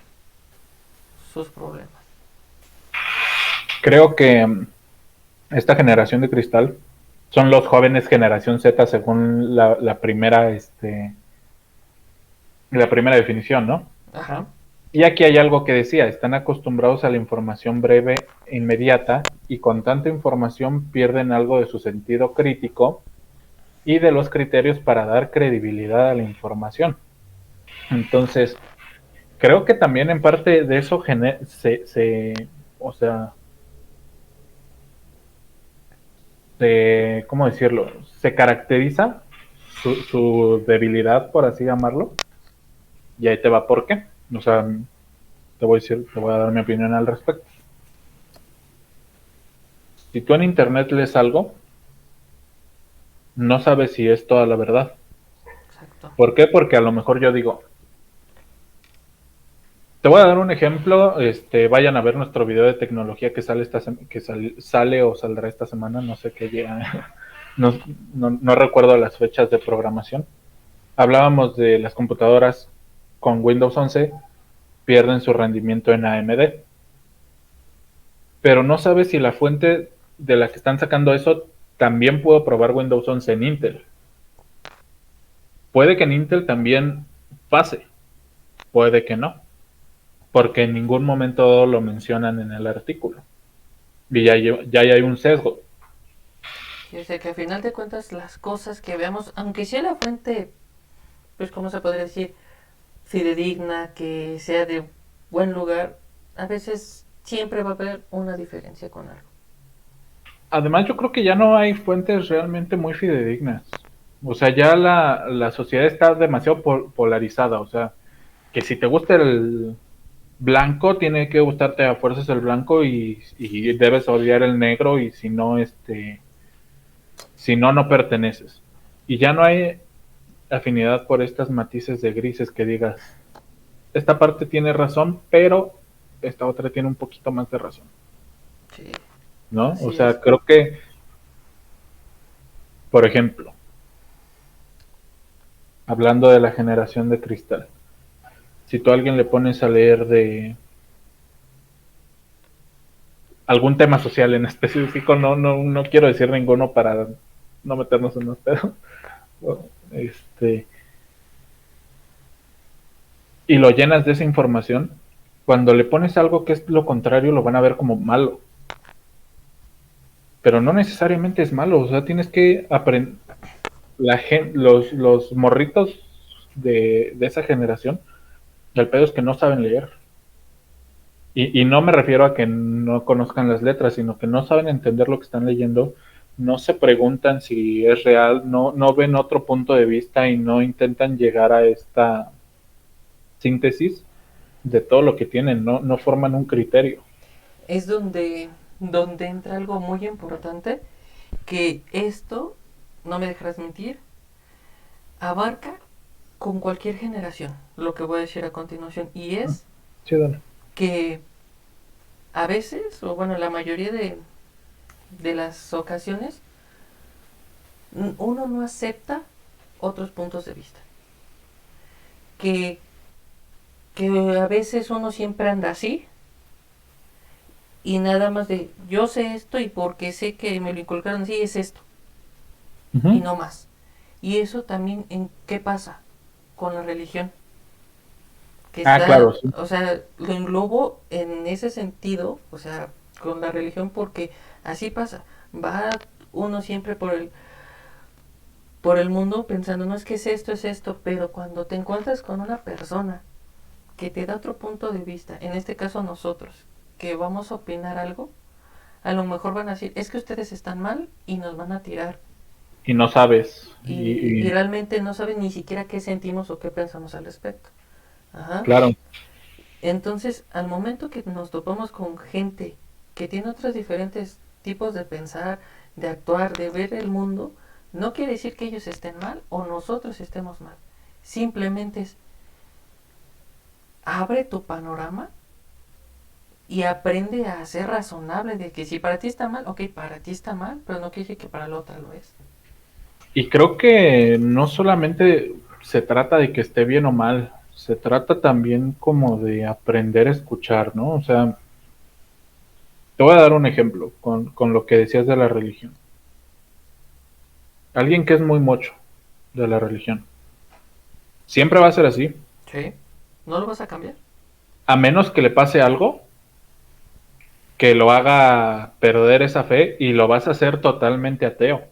sus problemas. Creo que esta generación de cristal son los jóvenes generación Z según la primera definición, ¿no? Ajá. Y aquí hay algo que decía, están acostumbrados a la información breve e inmediata y con tanta información pierden algo de su sentido crítico y de los criterios para dar credibilidad a la información. Entonces, creo que también en parte de eso o sea, ¿cómo decirlo? Se caracteriza su debilidad, por así llamarlo, y ahí te va por qué. O sea, te voy a dar mi opinión al respecto. Si tú en internet lees algo, no sabes si es toda la verdad. Exacto. ¿Por qué? Porque a lo mejor yo digo, te voy a dar un ejemplo, vayan a ver nuestro video de tecnología que sale o saldrá esta semana, no sé qué llega, no, no recuerdo las fechas de programación. Hablábamos de las computadoras con Windows 11 pierden su rendimiento en AMD, pero no sabes si la fuente de la que están sacando eso también puedo probar Windows 11 en Intel. Puede que en Intel también pase, puede que no, porque en ningún momento lo mencionan en el artículo. Y ya hay un sesgo. Y o sea que al final de cuentas las cosas que veamos, aunque sea la fuente, pues cómo se podría decir, fidedigna, que sea de buen lugar, a veces siempre va a haber una diferencia con algo. Además, yo creo que ya no hay fuentes realmente muy fidedignas. O sea, ya la sociedad está demasiado polarizada. O sea, que si te gusta el blanco, tiene que gustarte a fuerzas el blanco y debes odiar el negro y si no, no perteneces. Y ya no hay afinidad por estas matices de grises que digas, esta parte tiene razón, pero esta otra tiene un poquito más de razón, Sí, ¿no? O así es. sea, creo que, por ejemplo, hablando de la generación de cristal, si tú a alguien le pones a leer de algún tema social en específico, no quiero decir ninguno para no meternos en los pedos, este, y lo llenas de esa información, cuando le pones algo que es lo contrario, lo van a ver como malo. Pero no necesariamente es malo, o sea, tienes que aprender. Los morritos de esa generación, el pedo es que no saben leer. Y no me refiero a que no conozcan las letras, sino que no saben entender lo que están leyendo, no se preguntan si es real, no ven otro punto de vista y no intentan llegar a esta síntesis de todo lo que tienen, no forman un criterio. Es donde entra algo muy importante, que esto, no me dejarás mentir, abarca con cualquier generación, lo que voy a decir a continuación, y es Sí, dale. que a veces, o bueno, la mayoría de las ocasiones, uno no acepta otros puntos de vista. Que, que a veces uno siempre anda así y nada más de yo sé esto y porque sé que me lo inculcaron así es esto y Ujú. no más. Y eso también en qué pasa con la religión. que Ah, está, claro, sí. o sea, lo englobo en ese sentido, o sea, con la religión, porque así pasa, va uno siempre por el mundo pensando, no es esto, pero cuando te encuentras con una persona que te da otro punto de vista, en este caso nosotros, que vamos a opinar algo, a lo mejor van a decir, es que ustedes están mal y nos van a tirar. Y no sabes. Y realmente no saben ni siquiera qué sentimos o qué pensamos al respecto. Ajá. Claro. Entonces, al momento que nos topamos con gente que tiene otros diferentes tipos de pensar, de actuar, de ver el mundo, no quiere decir que ellos estén mal o nosotros estemos mal. Simplemente es abre tu panorama y aprende a ser razonable de que si para ti está mal, ok, para ti está mal, pero no quiere decir que para la otra lo es. Y creo que no solamente se trata de que esté bien o mal, se trata también como de aprender a escuchar, ¿no? O sea, te voy a dar un ejemplo con lo que decías de la religión. Alguien que es muy mocho de la religión, siempre va a ser así, Sí. ¿No lo vas a cambiar? a menos que le pase algo que lo haga perder esa fe y lo vas a hacer totalmente ateo.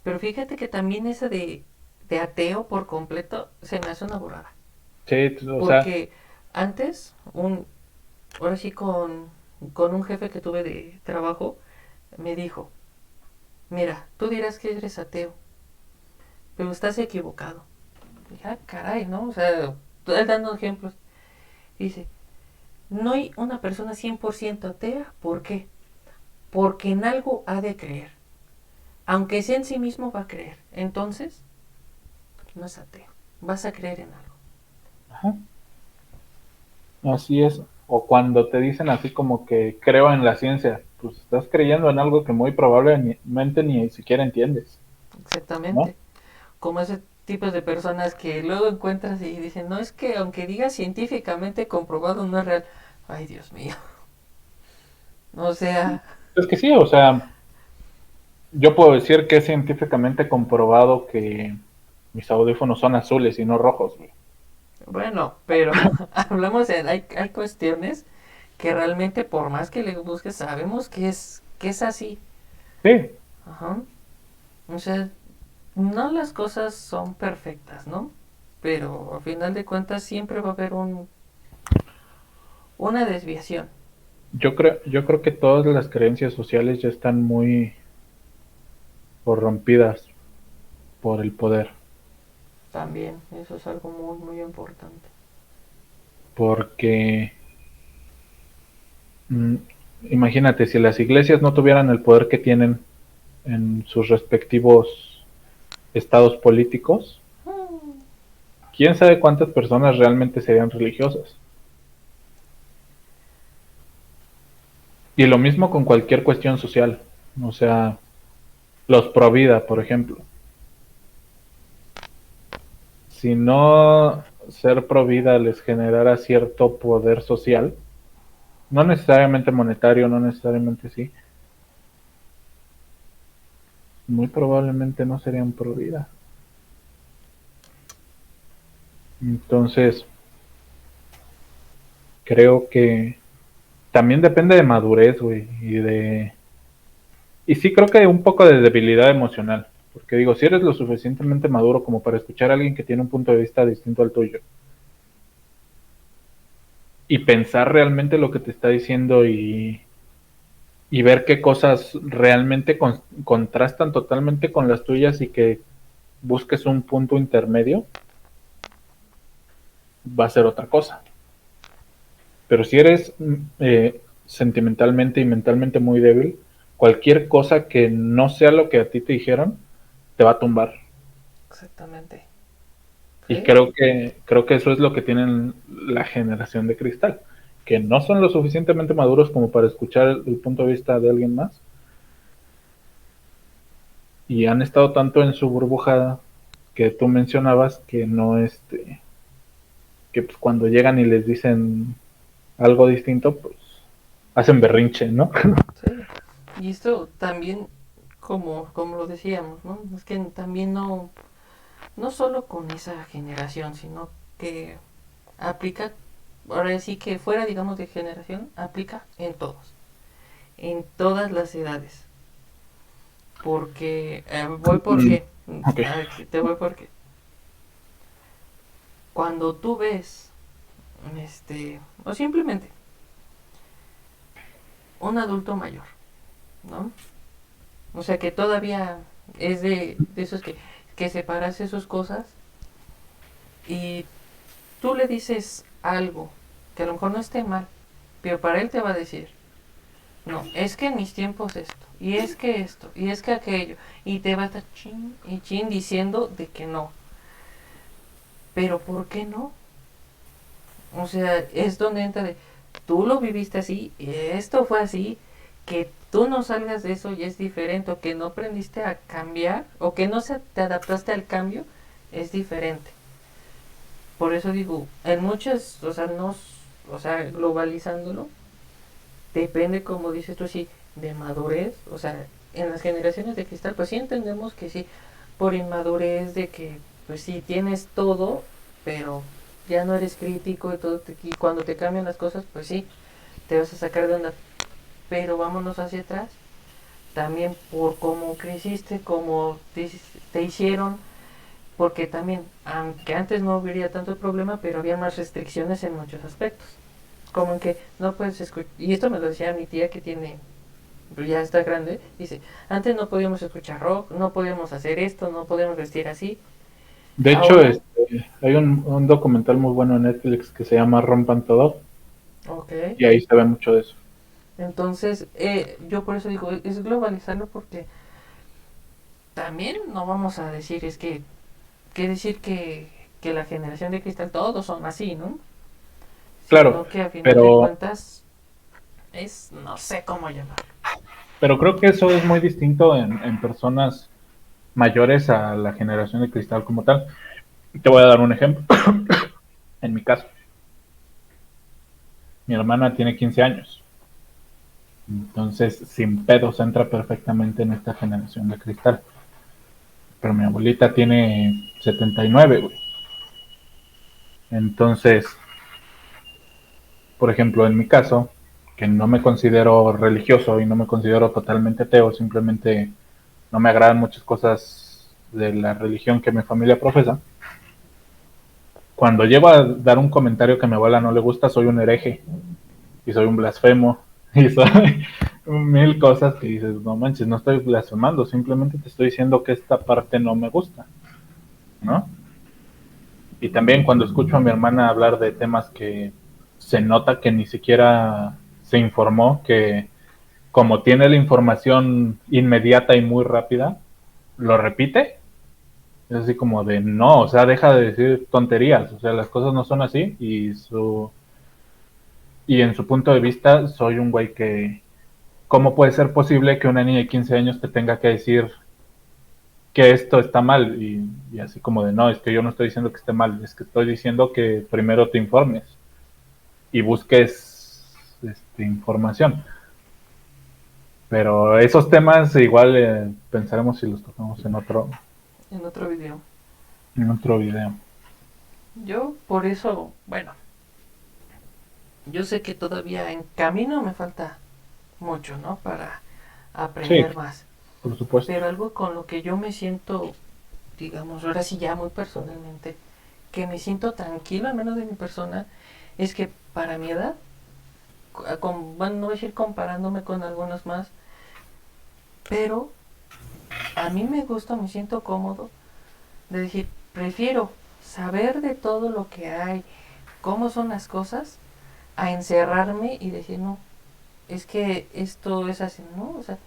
Pero fíjate que también ese de ateo por completo se me hace una burrada. Sí, o sea, Porque antes, ahora sí con un jefe que tuve de trabajo, me dijo, mira, tú dirás que eres ateo, pero estás equivocado. Dije, ah, caray, ¿no? O sea, él dando ejemplos. Dice, no hay una persona 100% atea, ¿por qué? Porque en algo ha de creer. Aunque sea en sí mismo va a creer. Entonces, no es ateo. Vas a creer en algo. ajá, así es. O cuando te dicen así como que creo en la ciencia, pues estás creyendo en algo que muy probablemente ni siquiera entiendes, ¿no? Exactamente. Como ese tipo de personas que luego encuentras y dicen, no es que aunque diga científicamente comprobado no es real. Ay, Dios mío. O sea, Es que sí, o sea, yo puedo decir que es científicamente comprobado que mis audífonos son azules y no rojos, güey. bueno, pero hablamos de, hay cuestiones que realmente por más que le busques sabemos que es así. Sí, Ajá. O sea, no las cosas son perfectas, ¿no? Pero al final de cuentas siempre va a haber una desviación. yo creo que todas las creencias sociales ya están muy corrompidas por el poder. También, eso es algo muy, muy importante. Porque mm, imagínate, si las iglesias no tuvieran el poder que tienen en sus respectivos estados políticos, Mm, quién sabe cuántas personas realmente serían religiosas. Y lo mismo con cualquier cuestión social. O sea, los pro vida, por ejemplo. Si no ser pro vida les generara cierto poder social, no necesariamente monetario, no necesariamente sí, muy probablemente no serían pro vida. Entonces, creo que también depende de madurez, güey, y sí creo que un poco de debilidad emocional, porque digo, si eres lo suficientemente maduro como para escuchar a alguien que tiene un punto de vista distinto al tuyo y pensar realmente lo que te está diciendo y ver qué cosas realmente contrastan totalmente con las tuyas y que busques un punto intermedio, va a ser otra cosa. Pero si eres sentimentalmente y mentalmente muy débil, cualquier cosa que no sea lo que a ti te dijeron, te va a tumbar. exactamente. Y ¿Sí? creo que eso es lo que tienen la generación de cristal, que no son lo suficientemente maduros como para escuchar el punto de vista de alguien más y han estado tanto en su burbuja que tú mencionabas que no que pues cuando llegan y les dicen algo distinto, pues hacen berrinche, ¿no? Sí. Y esto también, como lo decíamos, ¿no? Es que también no solo con esa generación, sino que aplica, ahora sí que fuera, digamos, de generación, aplica en todos, en todas las edades. Porque, voy por Mm, qué, ok. te voy por qué. Cuando tú ves, o simplemente un adulto mayor, ¿no? O sea, que todavía es de esos que separase sus cosas y tú le dices algo que a lo mejor no esté mal, pero para él te va a decir, no, es que en mis tiempos esto, y es que esto, y es que aquello, y te va a estar chin y chin diciendo de que no. Pero ¿por qué no? O sea, es donde entra de, tú lo viviste así, esto fue así, que tú no salgas de eso y es diferente, o que no aprendiste a cambiar, o que no te adaptaste al cambio, es diferente. Por eso digo, en muchas, o sea, no, o sea, globalizándolo, depende, como dices tú, sí, de madurez, o sea, en las generaciones de cristal, pues sí entendemos que sí, por inmadurez de que, pues sí, tienes todo, pero ya no eres crítico y todo, y cuando te cambian las cosas, pues sí, te vas a sacar de onda, pero vámonos hacia atrás, también por cómo creciste, cómo te hicieron, porque también, aunque antes no hubiera tanto problema, pero había más restricciones en muchos aspectos. Como en que no puedes escuchar, y esto me lo decía mi tía que tiene, pues ya está grande, dice, antes no podíamos escuchar rock, no podíamos hacer esto, no podíamos vestir así. De hecho, Ahora, hay un documental muy bueno en Netflix que se llama Rompan Todo ok. y ahí se ve mucho de eso. Entonces, yo por eso digo, es globalizarlo porque también no vamos a decir, es que decir que la generación de cristal todos son así, ¿no? Claro, Sino que a final de pero, cuentas es, no sé cómo llamar. pero creo que eso es muy distinto en personas mayores a la generación de cristal como tal. Te voy a dar un ejemplo. En mi caso, mi hermana tiene 15 años. Entonces, sin pedos, entra perfectamente en esta generación de cristal. Pero mi abuelita tiene 79, güey. Entonces, por ejemplo, en mi caso, que no me considero religioso y no me considero totalmente ateo, simplemente no me agradan muchas cosas de la religión que mi familia profesa. Cuando llego a dar un comentario que a mi abuela no le gusta, soy un hereje y soy un blasfemo y soy mil cosas que dices, no manches, no estoy blasfemando, simplemente te estoy diciendo que esta parte no me gusta, ¿no? Y también cuando escucho a mi hermana hablar de temas que se nota que ni siquiera se informó, que como tiene la información inmediata y muy rápida, lo repite. Es así como de no, o sea, deja de decir tonterías, o sea, las cosas no son así y en su punto de vista soy un güey que ¿cómo puede ser posible que una niña de 15 años te tenga que decir que esto está mal? Y así como de no, es que yo no estoy diciendo que esté mal, es que estoy diciendo que primero te informes y busques información. Pero esos temas igual pensaremos si los tocamos En otro video. en otro video. Yo por eso, bueno, yo sé que todavía en camino me falta mucho, ¿no? Para Sí, aprender más. por supuesto. Pero algo con lo que yo me siento, digamos, ahora sí ya muy personalmente, que me siento tranquilo, al menos de mi persona, es que para mi edad, bueno, no voy a decir comparándome con algunos más, pero a mí me gusta, me siento cómodo de decir, prefiero saber de todo lo que hay, cómo son las cosas, a encerrarme y decir, no, es que esto es así, ¿no? O sea,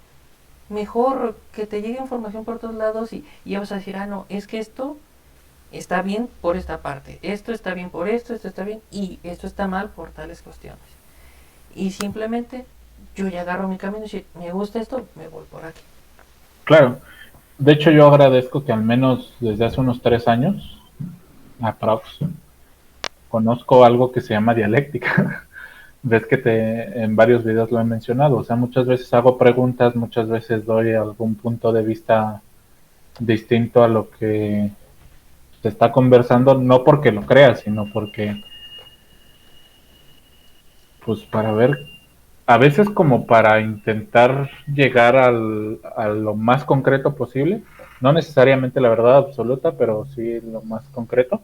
mejor que te llegue información por todos lados y ya vas a decir, ah, no, es que esto está bien por esta parte, esto está bien por esto está bien y esto está mal por tales cuestiones. Y simplemente yo ya agarro mi camino y decir, me gusta esto, me voy por aquí. Claro. De hecho, yo agradezco que al menos desde hace unos 3 años, aprox, conozco algo que se llama dialéctica. Ves que en varios videos lo he mencionado. O sea, muchas veces hago preguntas, muchas veces doy algún punto de vista distinto a lo que se está conversando no porque lo creas, sino porque, pues para ver, a veces como para intentar llegar a lo más concreto posible, no necesariamente la verdad absoluta, pero sí lo más concreto,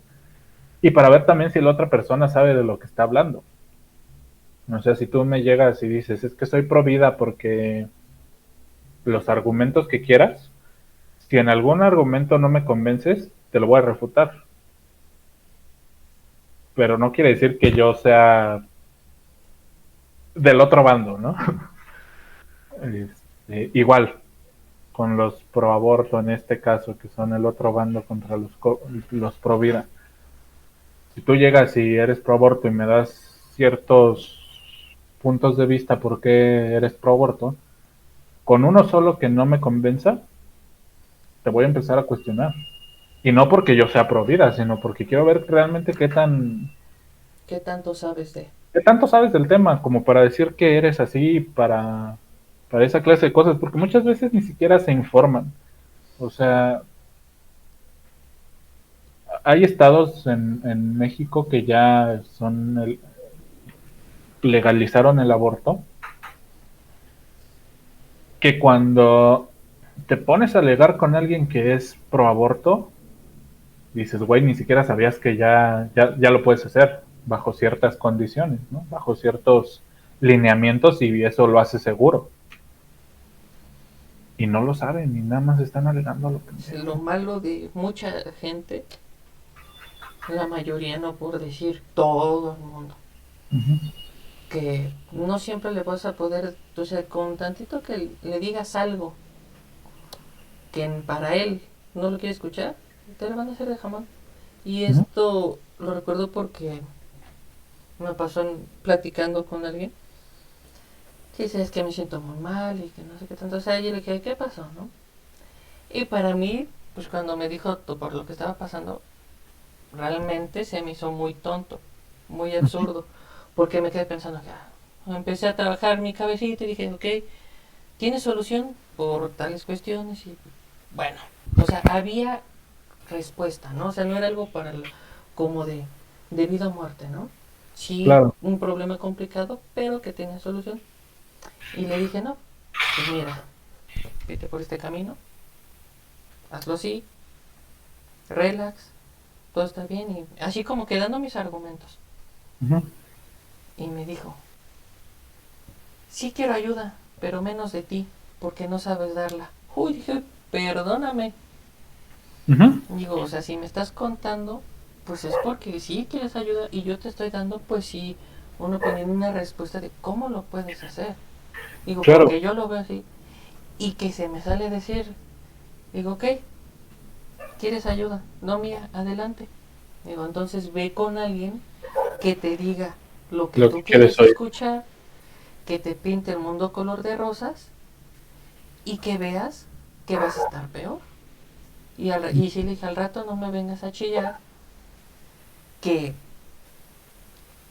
y para ver también si la otra persona sabe de lo que está hablando. O sea, si tú me llegas y dices, es que soy pro vida porque los argumentos que quieras, si en algún argumento no me convences, te lo voy a refutar. Pero no quiere decir que yo sea del otro bando, ¿no? Igual, con los pro aborto en este caso, que son el otro bando contra los pro vida. Si tú llegas y eres pro aborto y me das ciertos puntos de vista por qué eres pro aborto, con uno solo que no me convenza, te voy a empezar a cuestionar. Y no porque yo sea pro vida, sino porque quiero ver realmente ¿Qué tanto sabes de? qué tanto sabes del tema, como para decir que eres así para esa clase de cosas, porque muchas veces ni siquiera se informan. O sea, hay estados en México que ya legalizaron el aborto, que cuando te pones a alegar con alguien que es pro aborto, dices, güey, ni siquiera sabías que ya lo puedes hacer bajo ciertas condiciones, ¿no? Bajo ciertos lineamientos y eso lo hace seguro. Y no lo saben, y nada más están alegando a lo Lo pendejo. malo de mucha gente, la mayoría, no por decir todo el mundo, Uh-huh. que no siempre le vas a poder, o sea, con tantito que le digas algo que para él no lo quiere escuchar, te lo van a hacer de jamón. Y Uh-huh. esto lo recuerdo porque me pasó platicando con alguien. Sí, es que me siento muy mal y que no sé qué tanto. O sea, yo le dije, ¿qué pasó, no? Y para mí, pues cuando me dijo por lo que estaba pasando, realmente se me hizo muy tonto, muy absurdo, porque me quedé pensando que empecé a trabajar mi cabecita y dije, ok, ¿tiene solución por tales cuestiones? Y bueno, o sea, había respuesta, ¿no? O sea, no era algo como de vida o muerte, ¿no? Sí, Claro. un problema complicado, pero que tenía solución. Y le dije, no, pues mira, vete por este camino, hazlo así, relax, todo está bien. Y así como quedando mis argumentos. Uh-huh. Y me dijo, sí quiero ayuda, pero menos de ti, porque no sabes darla. Uy, dije, perdóname. Uh-huh. Digo, o sea, si me estás contando, pues es porque sí quieres ayuda y yo te estoy dando, pues sí, uno poniendo una respuesta de cómo lo puedes hacer. Digo, Claro. porque yo lo veo así y que se me sale decir, digo, ok, ¿quieres ayuda? No mía, adelante. Digo, entonces ve con alguien que te diga lo que Lo que tú quieres quieres oír. escuchar, que te pinte el mundo color de rosas y que veas que vas a estar peor. Y si le dije al rato no me vengas a chillar que,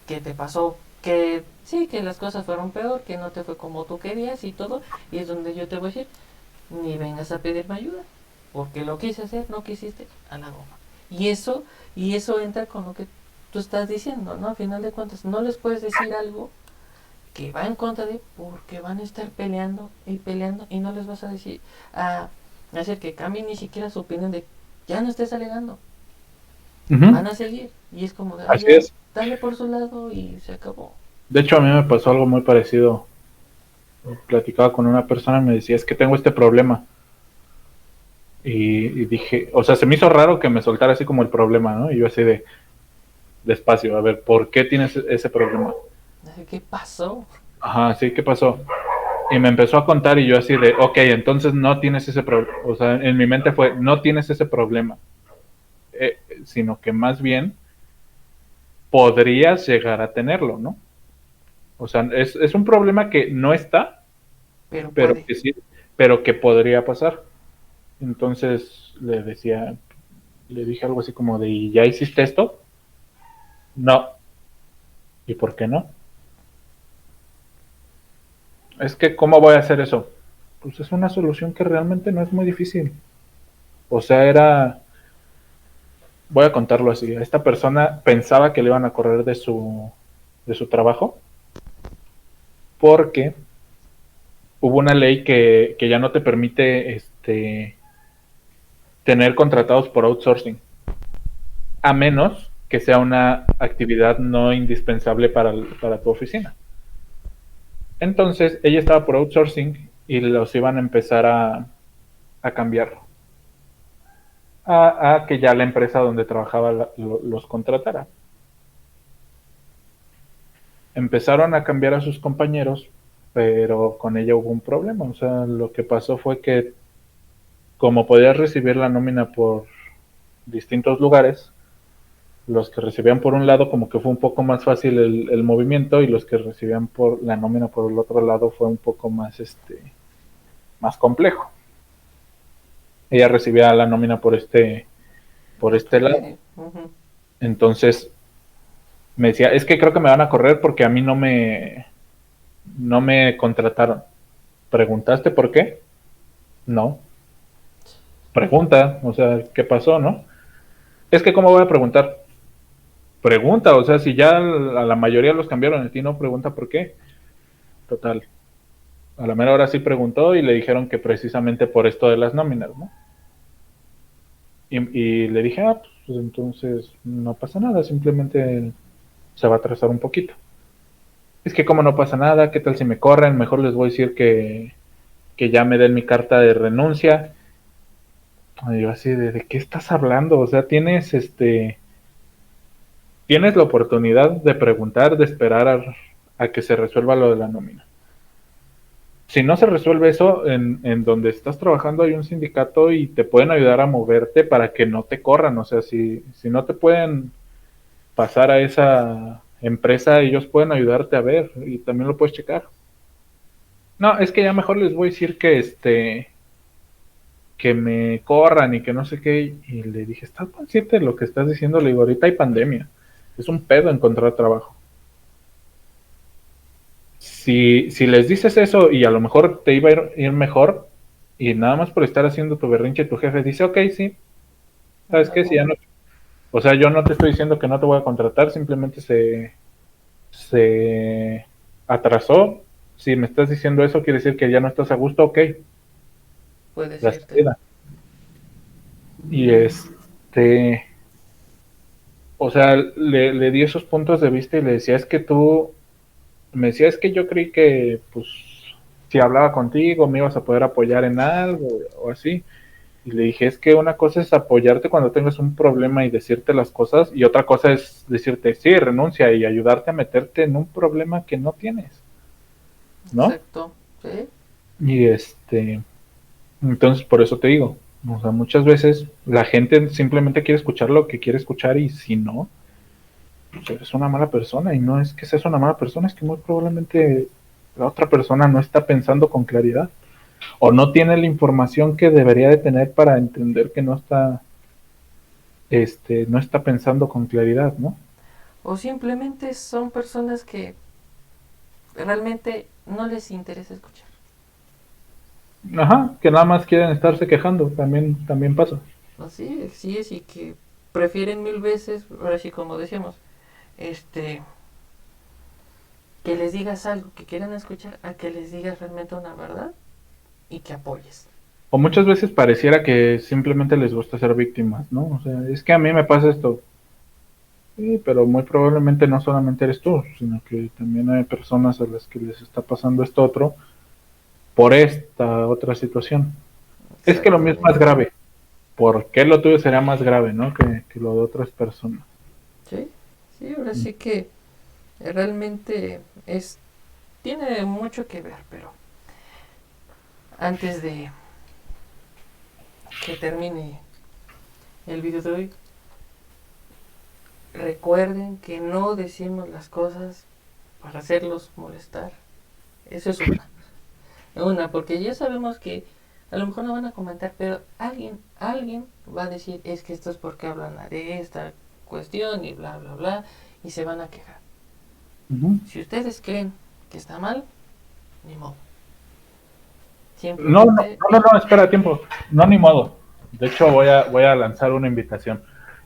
que te pasó, que sí, que las cosas fueron peor, que no te fue como tú querías y todo. Y es donde yo te voy a decir, ni vengas a pedirme ayuda, porque lo quise hacer, no quisiste, a la goma. Y eso, y eso entra con lo que tú estás diciendo, ¿no? A final de cuentas, no les puedes decir algo que va en contra de, porque van a estar peleando y no les vas a decir, a hacer que cambien ni siquiera su opinión de, ya no estés alegando, Uh-huh. van a seguir. Y es como de, Así ya, es. dale por su lado y se acabó. De hecho, a mí me pasó algo muy parecido. Platicaba con una persona y me decía, es que tengo este problema. Y dije, o sea, se me hizo raro que me soltara así como el problema, ¿no? Y yo así de despacio, a ver, ¿por qué tienes ese problema? Así, ¿qué pasó? Ajá, sí, ¿qué pasó? Y me empezó a contar y yo así de, ok, entonces no tienes ese problema. O sea, en mi mente fue, no tienes ese problema, sino que más bien podrías llegar a tenerlo, ¿no? O sea, es un problema que no está, Pero pero puede. que sí, pero que podría pasar. Entonces le dije algo así como de, ¿y ya hiciste esto? No. ¿Y por qué no? Es que, ¿cómo voy a hacer eso? Pues es una solución que realmente no es muy difícil. O sea, voy a contarlo así. Esta persona pensaba que le iban a correr de su trabajo porque hubo una ley que ya no te permite tener contratados por outsourcing, a menos que sea una actividad no indispensable para tu oficina. Entonces, ella estaba por outsourcing y los iban a empezar a cambiar a que ya la empresa donde trabajaba los contratara. Empezaron a cambiar a sus compañeros, pero con ella hubo un problema. O sea, lo que pasó fue que como podías recibir la nómina por distintos lugares, los que recibían por un lado como que fue un poco más fácil el movimiento y los que recibían por la nómina por el otro lado fue un poco más más complejo. Ella recibía la nómina por este lado. Uh-huh. Entonces me decía, es que creo que me van a correr porque a mí no me contrataron. ¿Preguntaste por qué? No. Pregunta, o sea, ¿qué pasó, no? Es que cómo voy a preguntar. Pregunta, o sea, si ya a la mayoría los cambiaron, a ti no pregunta por qué. Total. A la mera hora sí preguntó y le dijeron que precisamente por esto de las nóminas, ¿no? Y le dije, pues entonces no pasa nada, simplemente se va a atrasar un poquito. Es que como no pasa nada, ¿qué tal si me corren? Mejor les voy a decir que ya me den mi carta de renuncia. Y yo así, ¿de qué estás hablando? O sea, tienes la oportunidad de preguntar, de esperar a que se resuelva lo de la nómina. Si no se resuelve eso, en donde estás trabajando hay un sindicato y te pueden ayudar a moverte para que no te corran. O sea, si no te pueden pasar a esa empresa, ellos pueden ayudarte a ver y también lo puedes checar. No, es que ya mejor les voy a decir que me corran y que no sé qué. Y le dije, ¿estás consciente de lo que estás diciendo? Le digo, ahorita hay pandemia. Es un pedo encontrar trabajo. Si les dices eso y a lo mejor te iba a ir mejor y nada más por estar haciendo tu berrinche, tu jefe dice, ok, sí, ¿sabes qué? Si ya no, o sea, yo no te estoy diciendo que no te voy a contratar, simplemente se atrasó. Si me estás diciendo eso, quiere decir que ya no estás a gusto, ok, Puede la ser. salida. Y o sea, le di esos puntos de vista y le decía, es que me decía, es que yo creí que, pues, si hablaba contigo me ibas a poder apoyar en algo o así. Y le dije, es que una cosa es apoyarte cuando tengas un problema y decirte las cosas, y otra cosa es decirte, sí, renuncia y ayudarte a meterte en un problema que no tienes, ¿no? Exacto. ¿Sí? Y entonces por eso te digo, o sea, muchas veces la gente simplemente quiere escuchar lo que quiere escuchar y si no, pues eres una mala persona y no es que seas una mala persona, es que muy probablemente la otra persona no está pensando con claridad o no tiene la información que debería de tener para entender que no está pensando con claridad, ¿no? O simplemente son personas que realmente no les interesa escuchar. Ajá, que nada más quieren estarse quejando, también pasa. Así es, y que prefieren mil veces, ahora sí como decíamos, este, que les digas algo que quieran escuchar a que les digas realmente una verdad y que apoyes. O muchas veces pareciera que simplemente les gusta ser víctimas, ¿no? O sea, es que a mí me pasa esto. Sí, pero muy probablemente no solamente eres tú, sino que también hay personas a las que les está pasando esto otro por esta otra situación. Es que lo mío es más Exactamente. grave. ¿Por qué lo tuyo será más grave, no? Que lo de otras personas. Sí, sí, ahora sí que realmente tiene mucho que ver, pero antes de que termine el video de hoy, recuerden que no decimos las cosas para hacerlos molestar. Eso es una, porque ya sabemos que a lo mejor no van a comentar, pero alguien va a decir, es que esto es porque hablan de esta cuestión y bla, bla, bla, y se van a quejar. Ujú. Si ustedes creen que está mal, ni modo. No, no, Simplemente, no, no, no, espera tiempo. No, ni modo. De hecho, voy a lanzar una invitación.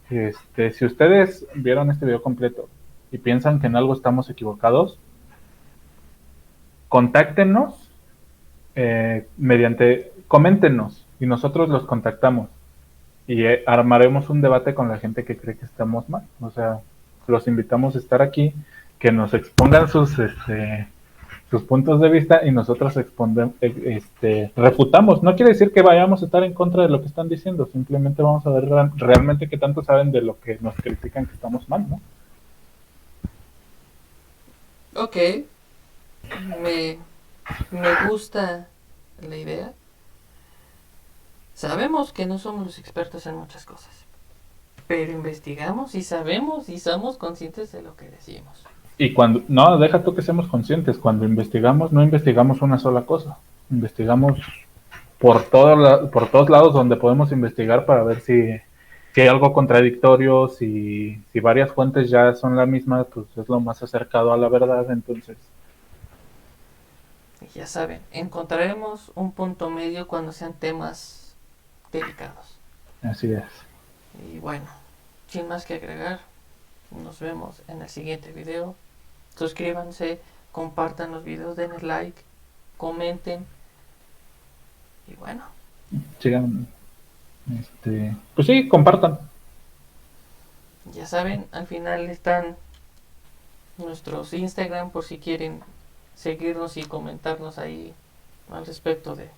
Si ustedes vieron este video completo y piensan que en algo estamos equivocados, contáctenos coméntenos y nosotros los contactamos y armaremos un debate con la gente que cree que estamos mal. O sea, los invitamos a estar aquí, que nos expongan sus puntos de vista y nosotros refutamos. No quiere decir que vayamos a estar en contra de lo que están diciendo, simplemente vamos a ver realmente qué tanto saben de lo que nos critican que estamos mal, ¿no? Ok, me, me gusta la idea. Sabemos que no somos los expertos en muchas cosas, pero investigamos y sabemos y somos conscientes de lo que decimos. Y cuando, no, deja tú que seamos conscientes, cuando investigamos, no investigamos una sola cosa, investigamos por todos lados donde podemos investigar para ver si hay algo contradictorio, si varias fuentes ya son la misma, pues es lo más acercado a la verdad, entonces. Y ya saben, encontraremos un punto medio cuando sean temas delicados. Así es. Y bueno, sin más que agregar, nos vemos en el siguiente video. Suscríbanse, compartan los videos, denle like, comenten. Y bueno, Sigan, pues sí, compartan. ya saben, al final están nuestros Instagram por si quieren seguirnos y comentarnos ahí al respecto de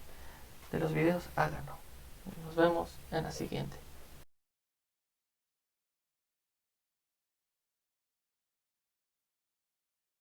los videos, háganlo. Nos vemos en la siguiente.